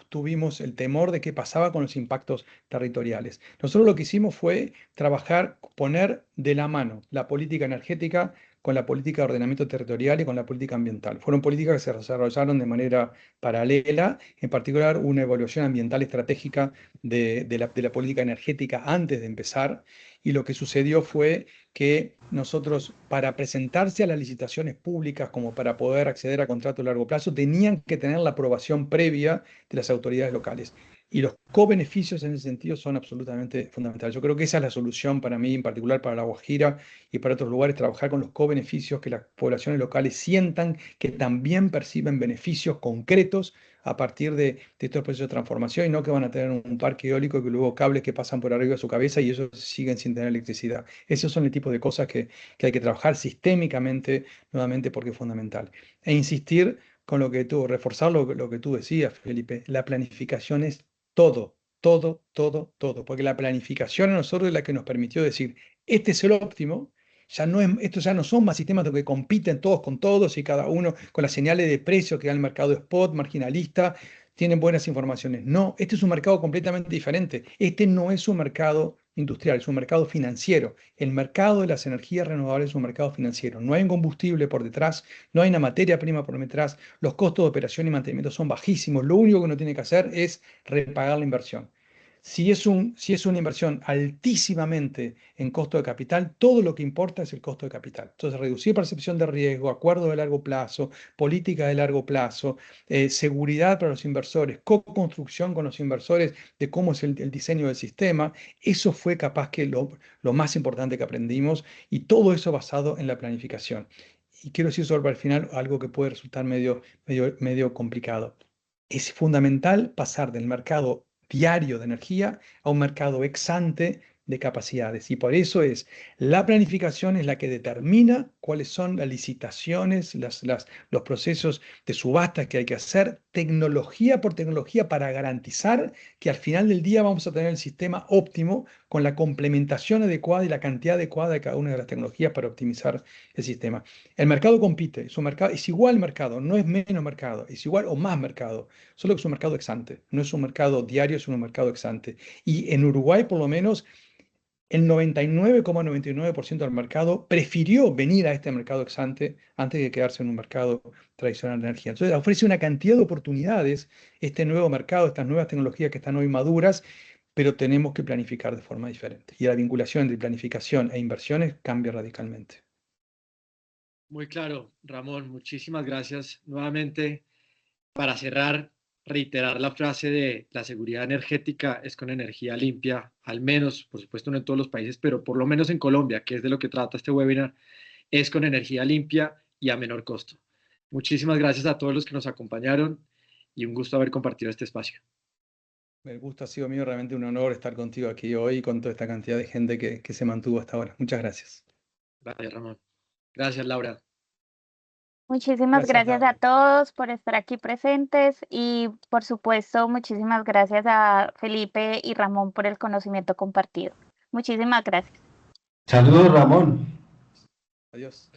Speaker 3: tuvimos el temor de qué pasaba con los impactos territoriales. Nosotros lo que hicimos fue trabajar, poner de la mano la política energética con la política de ordenamiento territorial y con la política ambiental. Fueron políticas que se desarrollaron de manera paralela, en particular una evaluación ambiental estratégica de la política energética antes de empezar, y lo que sucedió fue que nosotros, para presentarse a las licitaciones públicas como para poder acceder a contratos a largo plazo, tenían que tener la aprobación previa de las autoridades locales. Y los co-beneficios en ese sentido son absolutamente fundamentales. Yo creo que esa es la solución para mí, en particular para La Guajira y para otros lugares, trabajar con los co-beneficios, que las poblaciones locales sientan que también perciben beneficios concretos a partir de estos procesos de transformación y no que van a tener un parque eólico que luego cables que pasan por arriba de su cabeza y ellos siguen sin tener electricidad. Esos son el tipo de cosas que hay que trabajar sistémicamente, nuevamente, porque es fundamental. E insistir con reforzar lo que tú decías, Felipe, la planificación es todo, todo, todo, todo, porque la planificación a nosotros es la que nos permitió decir, este es el óptimo. Estos ya no son más sistemas donde compiten todos con todos y cada uno con las señales de precio que da el mercado spot, marginalista, tienen buenas informaciones. No, este es un mercado completamente diferente. Este no es un mercado industrial, es un mercado financiero. El mercado de las energías renovables es un mercado financiero. No hay un combustible por detrás, no hay una materia prima por detrás, los costos de operación y mantenimiento son bajísimos. Lo único que uno tiene que hacer es repagar la inversión. Si es una inversión altísimamente en costo de capital, todo lo que importa es el costo de capital. Entonces, reducir percepción de riesgo, acuerdo de largo plazo, política de largo plazo, seguridad para los inversores, co-construcción con los inversores de cómo es el diseño del sistema, eso fue capaz que lo más importante que aprendimos y todo eso basado en la planificación. Y quiero decir sobre al final algo que puede resultar medio complicado. Es fundamental pasar del mercado diario de energía a un mercado ex ante de capacidades. Y por eso la planificación es la que determina cuáles son las licitaciones, los procesos de subastas que hay que hacer, tecnología por tecnología, para garantizar que al final del día vamos a tener el sistema óptimo con la complementación adecuada y la cantidad adecuada de cada una de las tecnologías para optimizar el sistema. El mercado compite, es igual mercado, no es menos mercado, es igual o más mercado, solo que es un mercado ex ante, no es un mercado diario, es un mercado ex ante. Y en Uruguay, por lo menos, el 99,99% del mercado prefirió venir a este mercado ex ante antes de quedarse en un mercado tradicional de energía. Entonces, ofrece una cantidad de oportunidades este nuevo mercado, estas nuevas tecnologías que están hoy maduras, pero tenemos que planificar de forma diferente. Y la vinculación entre planificación e inversiones cambia radicalmente.
Speaker 2: Muy claro, Ramón, muchísimas gracias nuevamente. Para cerrar, reiterar la frase de la seguridad energética es con energía limpia, al menos, por supuesto no en todos los países, pero por lo menos en Colombia, que es de lo que trata este webinar, es con energía limpia y a menor costo. Muchísimas gracias a todos los que nos acompañaron y un gusto haber compartido este espacio.
Speaker 3: El gusto ha sido mío, realmente un honor estar contigo aquí hoy con toda esta cantidad de gente que se mantuvo hasta ahora. Muchas gracias.
Speaker 2: Gracias, Ramón. Gracias, Laura.
Speaker 1: Muchísimas
Speaker 3: Gracias,
Speaker 1: gracias a
Speaker 3: Laura.
Speaker 1: todos por estar aquí presentes y por supuesto muchísimas gracias a Felipe y Ramón por el conocimiento compartido. Muchísimas gracias.
Speaker 5: Saludos, Ramón.
Speaker 3: Adiós.